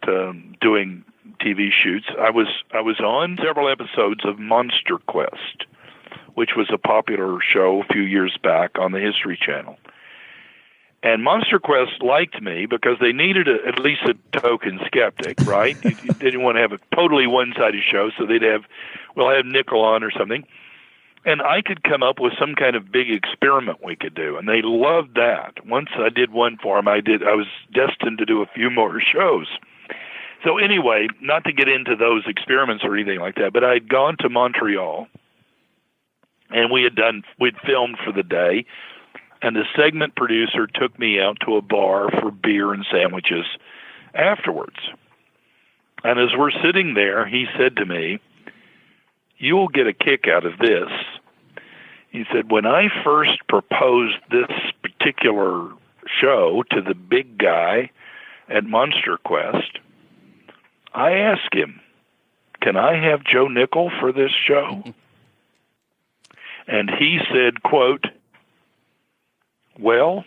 doing TV shoots. I was on several episodes of Monster Quest, which was a popular show a few years back on the History Channel. And Monster Quest liked me because they needed at least a token skeptic, right? They didn't want to have a totally one-sided show, so we'll have Nickell on or something. And I could come up with some kind of big experiment we could do, and they loved that. Once I did one for them, I was destined to do a few more shows. So anyway, not to get into those experiments or anything like that, but I'd gone to Montreal, and we'd filmed for the day, and the segment producer took me out to a bar for beer and sandwiches afterwards. And as we're sitting there, he said to me, "You'll get a kick out of this." He said, "When I first proposed this particular show to the big guy at Monster Quest, I asked him, 'Can I have Joe Nickell for this show?' And he said, quote, 'Well,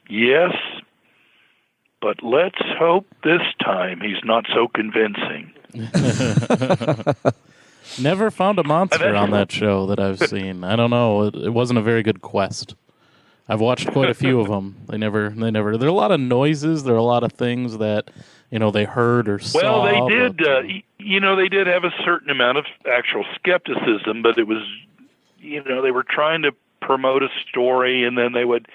yes, but let's hope this time he's not so convincing.'" Never found a monster on that show that I've seen. I don't know. It wasn't a very good quest. I've watched quite a few of them. They never. There are a lot of noises. There are a lot of things that, they heard or saw. Well, they did, they did have a certain amount of actual skepticism, but it was, they were trying to promote a story, and then they would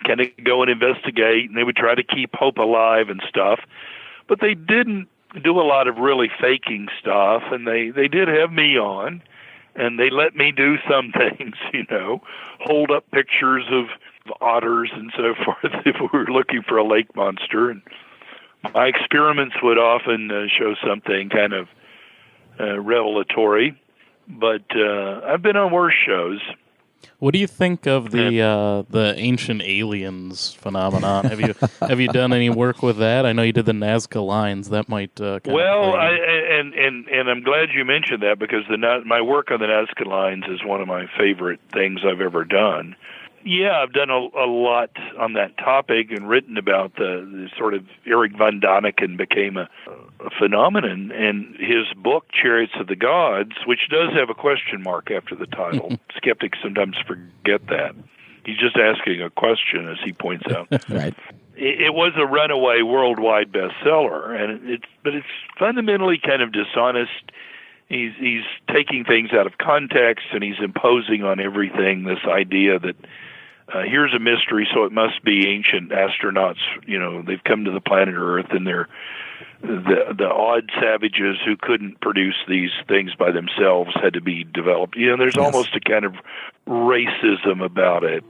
kind of go and investigate, and they would try to keep hope alive and stuff. But they didn't do a lot of really faking stuff, and they did have me on, and they let me do some things, hold up pictures of otters and so forth if we were looking for a lake monster. And my experiments would often show something kind of revelatory, but I've been on worse shows. What do you think of the ancient aliens phenomenon? Have you done any work with that? I know you did the Nazca lines. That might and I'm glad you mentioned that, because my work on the Nazca lines is one of my favorite things I've ever done. Yeah, I've done a lot on that topic and written about the sort of Eric von Daniken became a phenomenon, and his book, Chariots of the Gods, which does have a question mark after the title. Skeptics sometimes forget that. He's just asking a question, as he points out. Right. It was a runaway worldwide bestseller, but it's fundamentally kind of dishonest. He's taking things out of context, and he's imposing on everything this idea that here's a mystery, so it must be ancient astronauts. They've come to the planet Earth, and they're the odd savages who couldn't produce these things by themselves had to be developed. There's almost a kind of racism about it.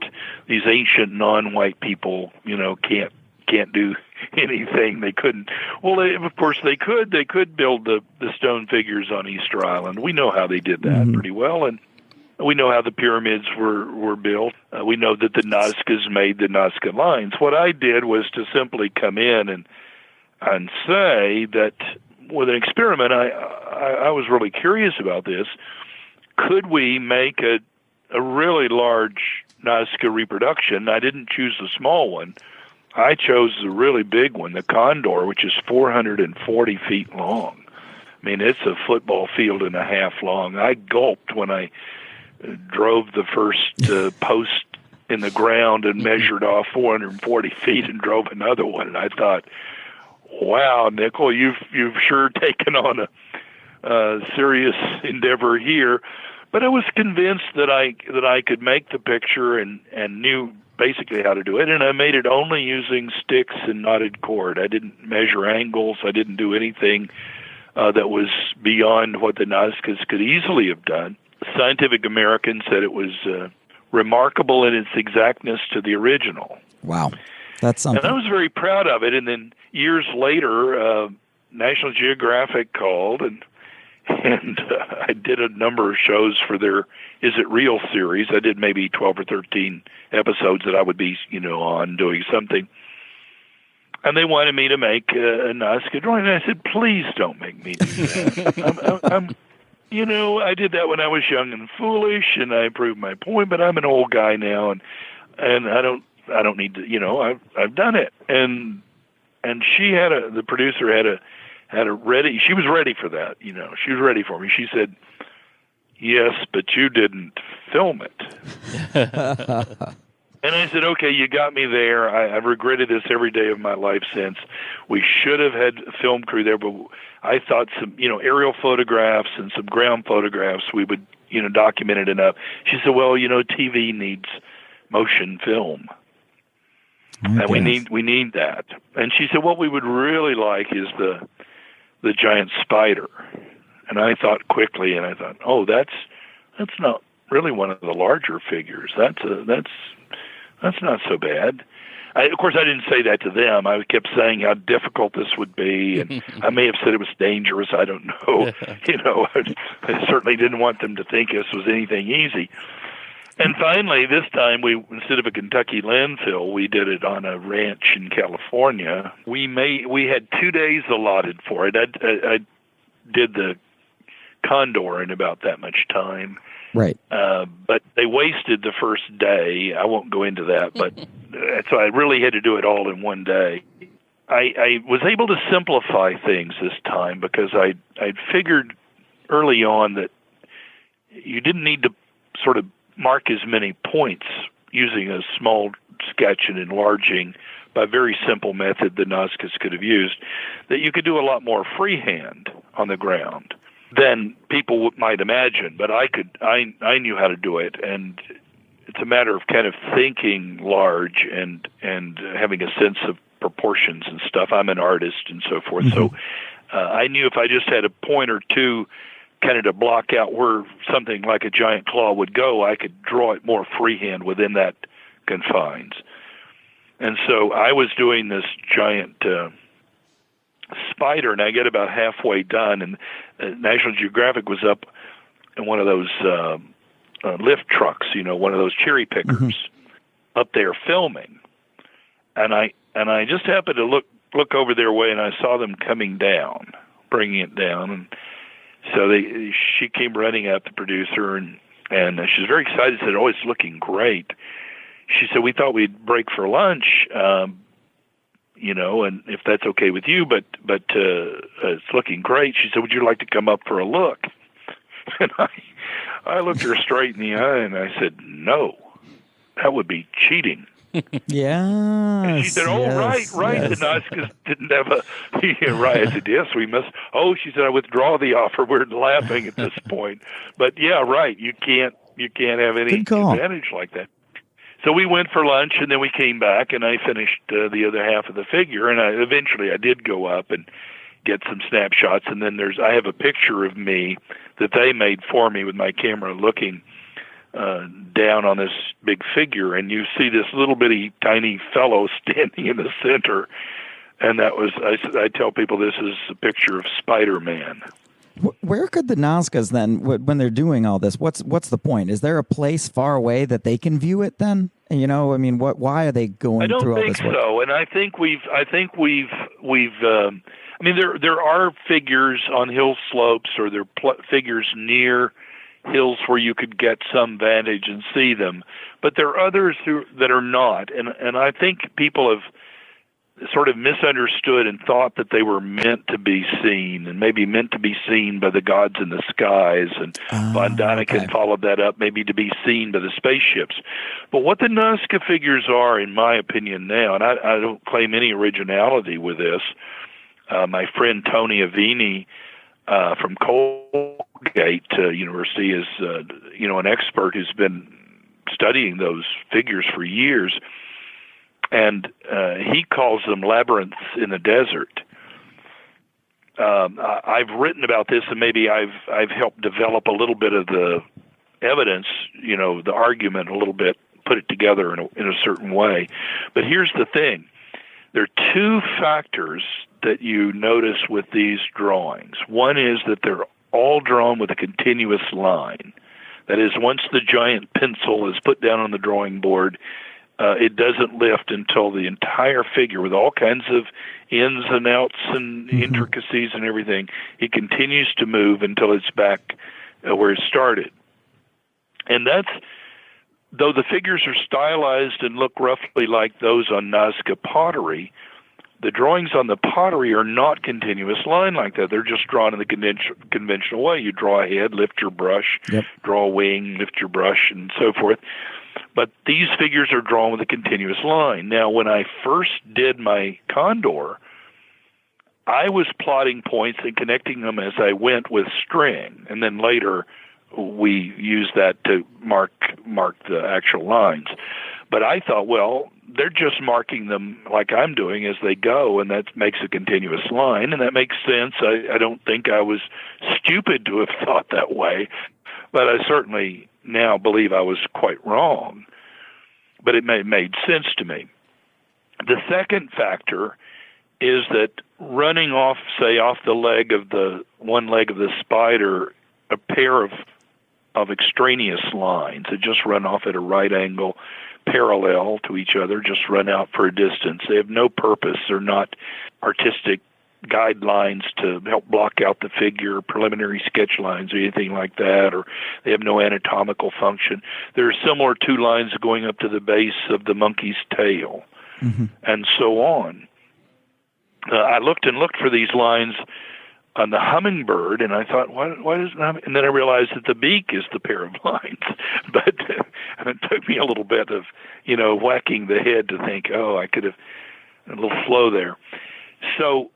These ancient non-white people, can't do anything. They couldn't. Well, of course they could. They could build the stone figures on Easter Island. We know how they did that pretty well, and we know how the pyramids were built. We know that the Nazcas made the Nazca lines. What I did was to simply come in and say that with an experiment, I was really curious about this. Could we make a really large Nazca reproduction? I didn't choose the small one. I chose the really big one, the Condor, which is 440 feet long. I mean, it's a football field and a half long. I gulped when I drove the first post in the ground and measured off 440 feet and drove another one. And I thought, wow, Nickell, you've sure taken on a serious endeavor here. But I was convinced that I could make the picture and knew basically how to do it, and I made it only using sticks and knotted cord. I didn't measure angles. I didn't do anything that was beyond what the Nazcas could easily have done. Scientific American said it was remarkable in its exactness to the original. Wow. That's something. And I was very proud of it. And then years later, National Geographic called, and I did a number of shows for their Is It Real series. I did maybe 12 or 13 episodes that I would be, on doing something. And they wanted me to make a Nazca drawing. And I said, please don't make me do that. I did that when I was young and foolish, and I proved my point, but I'm an old guy now, and I don't need to, I've done it. And she the producer had a ready, she was ready for that, she was ready for me. She said, yes, but you didn't film it. And I said, okay, you got me there. I've regretted this every day of my life since. We should have had a film crew there, but I thought some, aerial photographs and some ground photographs, we would, document it enough. She said, well, TV needs motion film. Okay. And we need that. And she said, what we would really like is the giant spider. And I thought quickly, and I thought, oh, that's not really one of the larger figures. That's not so bad. Of course, I didn't say that to them. I kept saying how difficult this would be, and I may have said it was dangerous. I don't know. I certainly didn't want them to think this was anything easy. And finally, this time, instead of a Kentucky landfill, we did it on a ranch in California. We had 2 days allotted for it. I did the condor in about that much time. Right. But they wasted the first day. I won't go into that, but so I really had to do it all in one day. I was able to simplify things this time because I'd figured early on that you didn't need to sort of mark as many points using a small sketch and enlarging by a very simple method the Nazcas could have used, that you could do a lot more freehand on the ground than people might imagine. But I knew how to do it, and it's a matter of kind of thinking large and having a sense of proportions and stuff. I'm an artist and so forth, so I knew if I just had a point or two kind of to block out where something like a giant claw would go, I could draw it more freehand within that confines. And so I was doing this giant spider, and I get about halfway done, and National Geographic was up in one of those lift trucks, one of those cherry pickers, up there filming. And I just happened to look over their way, and I saw them coming down, bringing it down, and so she came running up, the producer, and she was very excited, said, oh, it's looking great. She said, we thought we'd break for lunch, and if that's okay with you, but it's looking great. She said, would you like to come up for a look? And I looked her straight in the eye, and I said, no, that would be cheating. Yeah. And she said, "Oh, right. Yes. The Nazcas didn't have a right." I said, "Yes, we must." Oh, she said, "I withdraw the offer." We're laughing at this point, but yeah, right. You can't have any advantage like that. So we went for lunch, and then we came back, and I finished the other half of the figure. And eventually I did go up and get some snapshots, and then I have a picture of me that they made for me with my camera looking down on this big figure, and you see this little bitty tiny fellow standing in the center, and that was, I tell people this is a picture of Spider-Man. Where could the Nazcas then, when they're doing all this, what's the point? Is there a place far away that they can view it then? Why are they going through all this work? I don't think so, and I think we've there are figures on hill slopes, or there are figures near hills where you could get some vantage and see them, but there are others that are not, and I think people have sort of misunderstood and thought that they were meant to be seen, and maybe meant to be seen by the gods in the skies, and von Däniken followed that up, maybe to be seen by the spaceships. But what the Nazca figures are, in my opinion now, and I don't claim any originality with this, my friend Tony Avini from Colgate University is, an expert who's been studying those figures for years, and he calls them labyrinths in the desert. I've written about this, and maybe I've helped develop a little bit of the evidence, the argument a little bit, put it together in a certain way. But here's the thing. There are two factors that you notice with these drawings. One is that they're all drawn with a continuous line. That is, once the giant pencil is put down on the drawing board, it doesn't lift until the entire figure, with all kinds of ins and outs and intricacies and everything, it continues to move until it's back where it started. And that's, though the figures are stylized and look roughly like those on Nazca pottery, the drawings on the pottery are not continuous line like that. They're just drawn in the conventional way. You draw a head, lift your brush, draw a wing, lift your brush, and so forth. But these figures are drawn with a continuous line. Now, when I first did my condor, I was plotting points and connecting them as I went with string, and then later we used that to mark the actual lines. But I thought, well, they're just marking them like I'm doing as they go, and that makes a continuous line, and that makes sense. I don't think I was stupid to have thought that way, but I certainly now believe I was quite wrong. But it made sense to me. The second factor is that running off the leg of the one leg of the spider, a pair of extraneous lines that just run off at a right angle, parallel to each other, just run out for a distance. They have no purpose. They're not artistic guidelines to help block out the figure, preliminary sketch lines or anything like that, or they have no anatomical function. There are similar two lines going up to the base of the monkey's tail, and so on. I looked for these lines on the hummingbird, and I thought, why doesn't and then I realized that the beak is the pair of lines. But it took me a little bit of, whacking the head to think, I could have a little flow there. So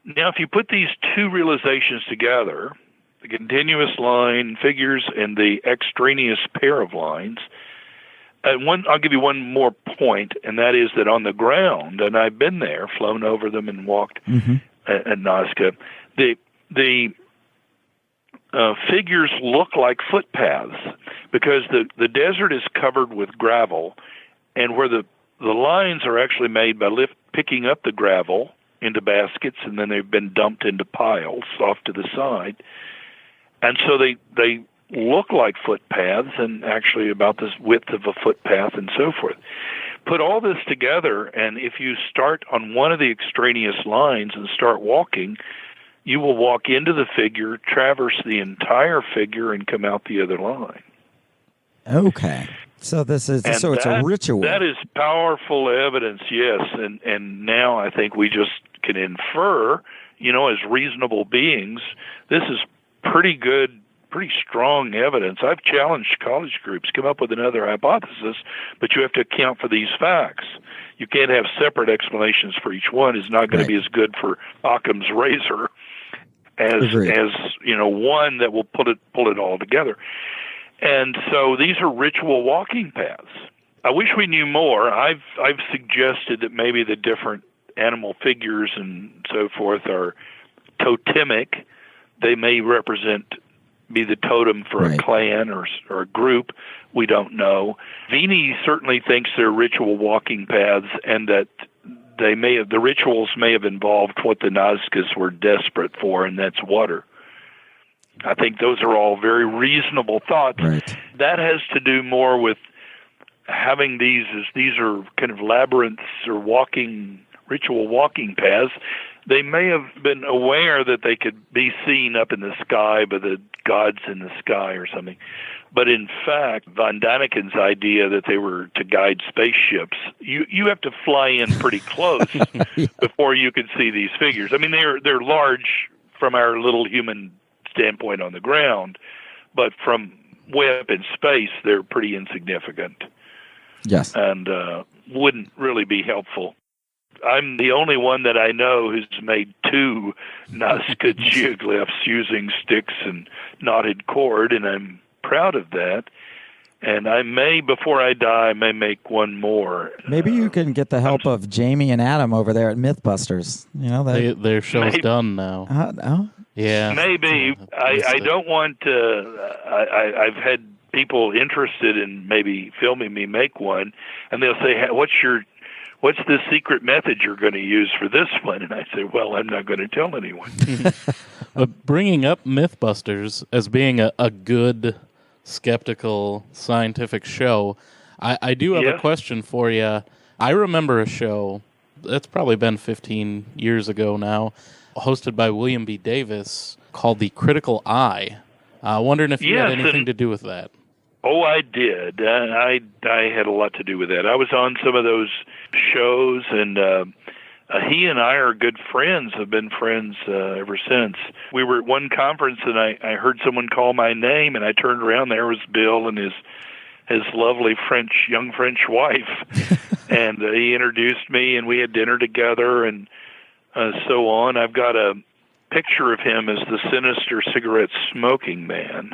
now if you put these two realizations together, the continuous line figures and the extraneous pair of lines, I'll give you one more point, and that is that on the ground, and I've been there, flown over them and walked at Nazca, the figures look like footpaths because the desert is covered with gravel, and where the lines are actually made by picking up the gravel into baskets, and then they've been dumped into piles off to the side. And so they look like footpaths and actually about the width of a footpath and so forth. Put all this together, and if you start on one of the extraneous lines and start walking, you will walk into the figure, traverse the entire figure, and come out the other line. Okay. So it's a ritual. That is powerful evidence, yes. And now I think we just can infer, as reasonable beings, this is pretty good, pretty strong evidence. I've challenged college groups, come up with another hypothesis, but you have to account for these facts. You can't have separate explanations for each one. It's not going to be as good for Occam's razor as one that will pull it all together. And so these are ritual walking paths. I wish we knew more. I've suggested that maybe the different animal figures and so forth are totemic. They may be the totem for a clan or a group. We don't know. Vini certainly thinks they're ritual walking paths, and that the rituals may have involved what the Nazcas were desperate for, and that's water. I think those are all very reasonable thoughts. Right. That has to do more with having these are kind of labyrinths or ritual walking paths. They may have been aware that they could be seen up in the sky by the gods in the sky or something. But in fact, Von Daniken's idea that they were to guide spaceships, you have to fly in pretty close before you can see these figures. I mean, they're large from our little human standpoint on the ground, but from way up in space, they're pretty insignificant. Yes. And wouldn't really be helpful I'm the only one that I know who's made 2 Nazca geoglyphs using sticks and knotted cord, and I'm proud of that. And I may, before I die, I may make one more. Maybe you can get the help of Jamie and Adam over there at Mythbusters. You know, their show's done now. Oh, yeah. Maybe. I don't want to. I've had people interested in maybe filming me make one, and they'll say, hey, what's the secret method you're going to use for this one? And I say, well, I'm not going to tell anyone. But bringing up Mythbusters as being a good skeptical scientific show, I do have a question for you. I remember a show that's probably been 15 years ago now, hosted by William B. Davis, called The Critical Eye. Wondering if you had anything to do with that. Oh, I did. I had a lot to do with that. I was on some of those shows, and he and I are good friends, have been friends ever since. We were at one conference, and I heard someone call my name, and I turned around. There was Bill and his lovely young French wife, and he introduced me, and we had dinner together, and so on. I've got a picture of him as the sinister cigarette smoking man,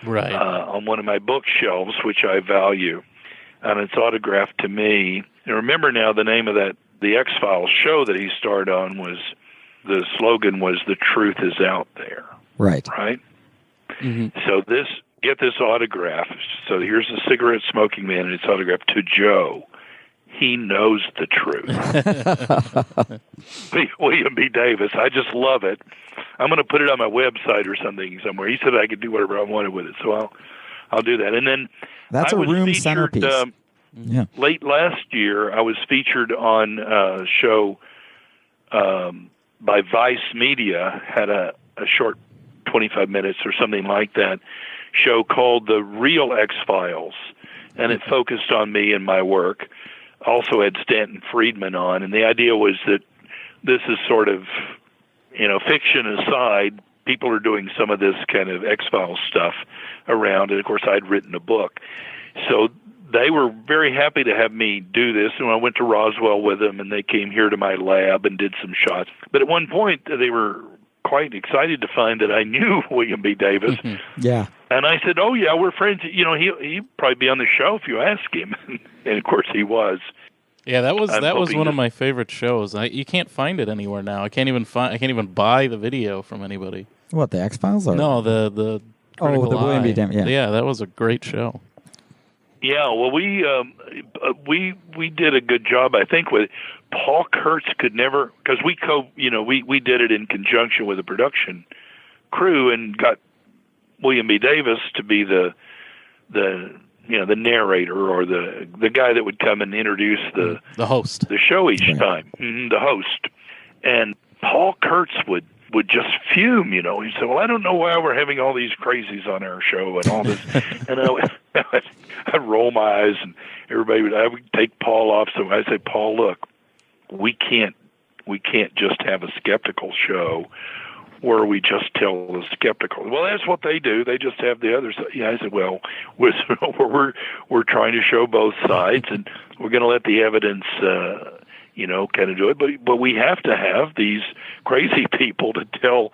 right, on one of my bookshelves, which I value, and it's autographed to me. And remember now, the name of the X-Files show that he starred on the slogan was "The truth is out there." Right. Right. Mm-hmm. So get this autograph. So here's the cigarette smoking man, and it's autographed to Joe. He knows the truth. William B. Davis. I just love it. I'm going to put it on my website or something somewhere. He said I could do whatever I wanted with it, so I'll do that. And then that's I a was room featured, centerpiece. Late last year, I was featured on a show by Vice Media, had a short 25 minutes or something like that, show called The Real X-Files, and it focused on me and my work. Also had Stanton Friedman on, and the idea was that this is sort of, fiction aside, people are doing some of this kind of X-Files stuff around, and of course I'd written a book. So they were very happy to have me do this, and I went to Roswell with them, and they came here to my lab and did some shots. But at one point, they were quite excited to find that I knew William B. Davis. Yeah. And I said, oh, yeah, we're friends. He'd probably be on the show if you ask him. And, of course, he was. Yeah, that was one of my favorite shows. You can't find it anywhere now. I can't even buy the video from anybody. What, the X-Files? No, the Critical the William B. Eye. Davis. Yeah, that was a great show. Yeah, well, we did a good job, I think, with it. Paul Kurtz could never, because we did it in conjunction with a production crew and got William B. Davis to be the narrator or the guy that would come and introduce the host, the show each time, the host. And Paul Kurtz would just fume, He said, well, I don't know why we're having all these crazies on our show and all this. And I'd roll my eyes, and I would take Paul off. So I say, Paul, look, we can't just have a skeptical show where we just tell the skeptical. Well, that's what they do. They just have the other side. Yeah, I said, well, we're trying to show both sides, and we're going to let the evidence, kind of do it. But we have to have these crazy people to tell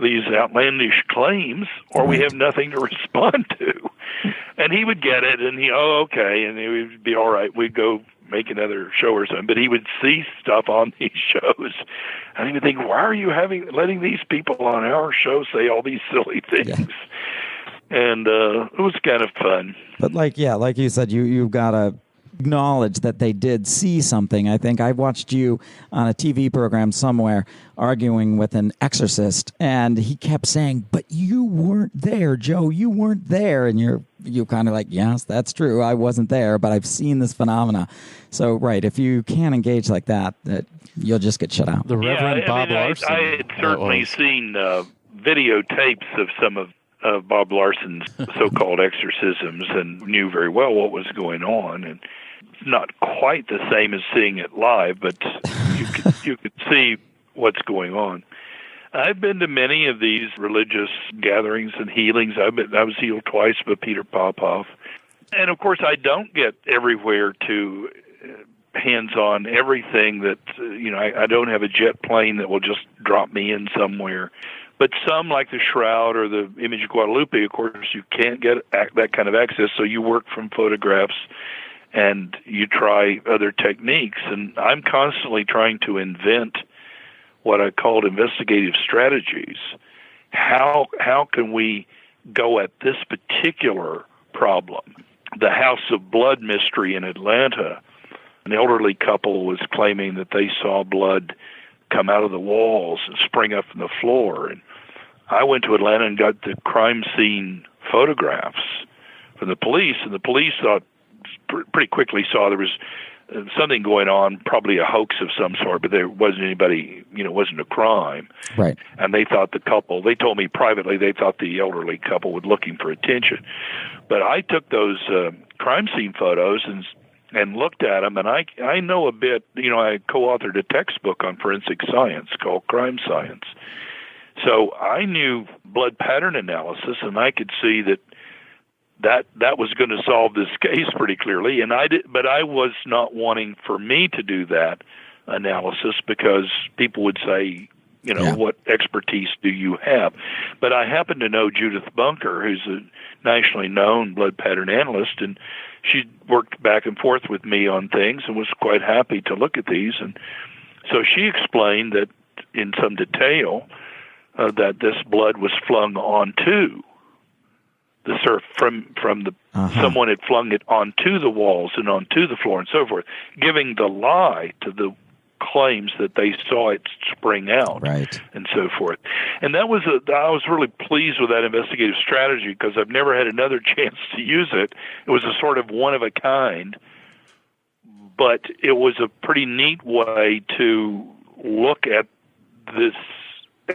these outlandish claims, or we have nothing to respond to. And he would get it, and okay, and he would be all right. We'd go make another show or something. But he would see stuff on these shows, and he would think, why are you letting these people on our show say all these silly things? Yeah. And it was kind of fun. But like you said, you've got to acknowledge that they did see something. I think I watched you on a TV program somewhere arguing with an exorcist, and he kept saying, but you weren't there, Joe, you weren't there. And you kind of like, yes, that's true, I wasn't there, but I've seen this phenomena. So, right, if you can't engage like that you'll just get shut out. The Reverend Bob Larson. I had certainly seen videotapes of some of Bob Larson's so-called exorcisms and knew very well what was going on, and not quite the same as seeing it live, but you could see what's going on. I've been to many of these religious gatherings and healings. I was healed twice by Peter Popoff. And, of course, I don't get everywhere to hands on everything that, I don't have a jet plane that will just drop me in somewhere. But some, like the Shroud or the Image of Guadalupe, of course, you can't get that kind of access, so you work from photographs and you try other techniques. And I'm constantly trying to invent what I called investigative strategies. How can we go at this particular problem? The House of Blood mystery in Atlanta, an elderly couple was claiming that they saw blood come out of the walls and spring up from the floor. And I went to Atlanta and got the crime scene photographs from the police, and the police pretty quickly saw there was something going on, probably a hoax of some sort, but there wasn't anybody, it wasn't a crime. Right. And they thought they told me privately, they thought the elderly couple was looking for attention. But I took those crime scene photos and looked at them, and I know a bit, I co-authored a textbook on forensic science called Crime Science. So I knew blood pattern analysis, and I could see that was going to solve this case pretty clearly. And but I was not wanting for me to do that analysis because people would say, what expertise do you have? But I happen to know Judith Bunker, who's a nationally known blood pattern analyst, and she worked back and forth with me on things and was quite happy to look at these. And so she explained that in some detail that this blood was flung onto the surf from the someone had flung it onto the walls and onto the floor and so forth, giving the lie to the claims that they saw it spring out, right, and so forth. And I was really pleased with that investigative strategy because I've never had another chance to use it. It was a sort of one of a kind, but it was a pretty neat way to look at this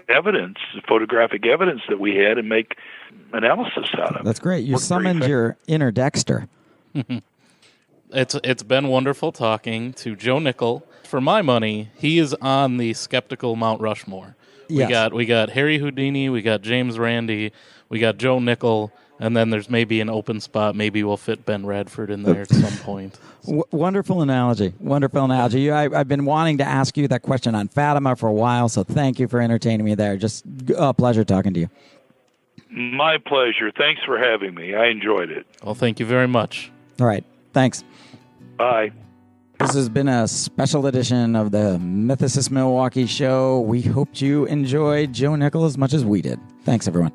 evidence, photographic evidence that we had, and make analysis out of it. That's great. You summoned your inner Dexter. It's been wonderful talking to Joe Nickell. For my money, he is on the skeptical Mount Rushmore. Yes. We got Harry Houdini, we got James Randi, we got Joe Nickell, and then there's maybe an open spot. Maybe we'll fit Ben Radford in there at some point. Wonderful analogy. Wonderful analogy. I've been wanting to ask you that question on Fatima for a while, so thank you for entertaining me there. Just a pleasure talking to you. My pleasure. Thanks for having me. I enjoyed it. Well, thank you very much. All right. Thanks. Bye. This has been a special edition of the Mythicist Milwaukee show. We hoped you enjoyed Joe Nickell as much as we did. Thanks, everyone.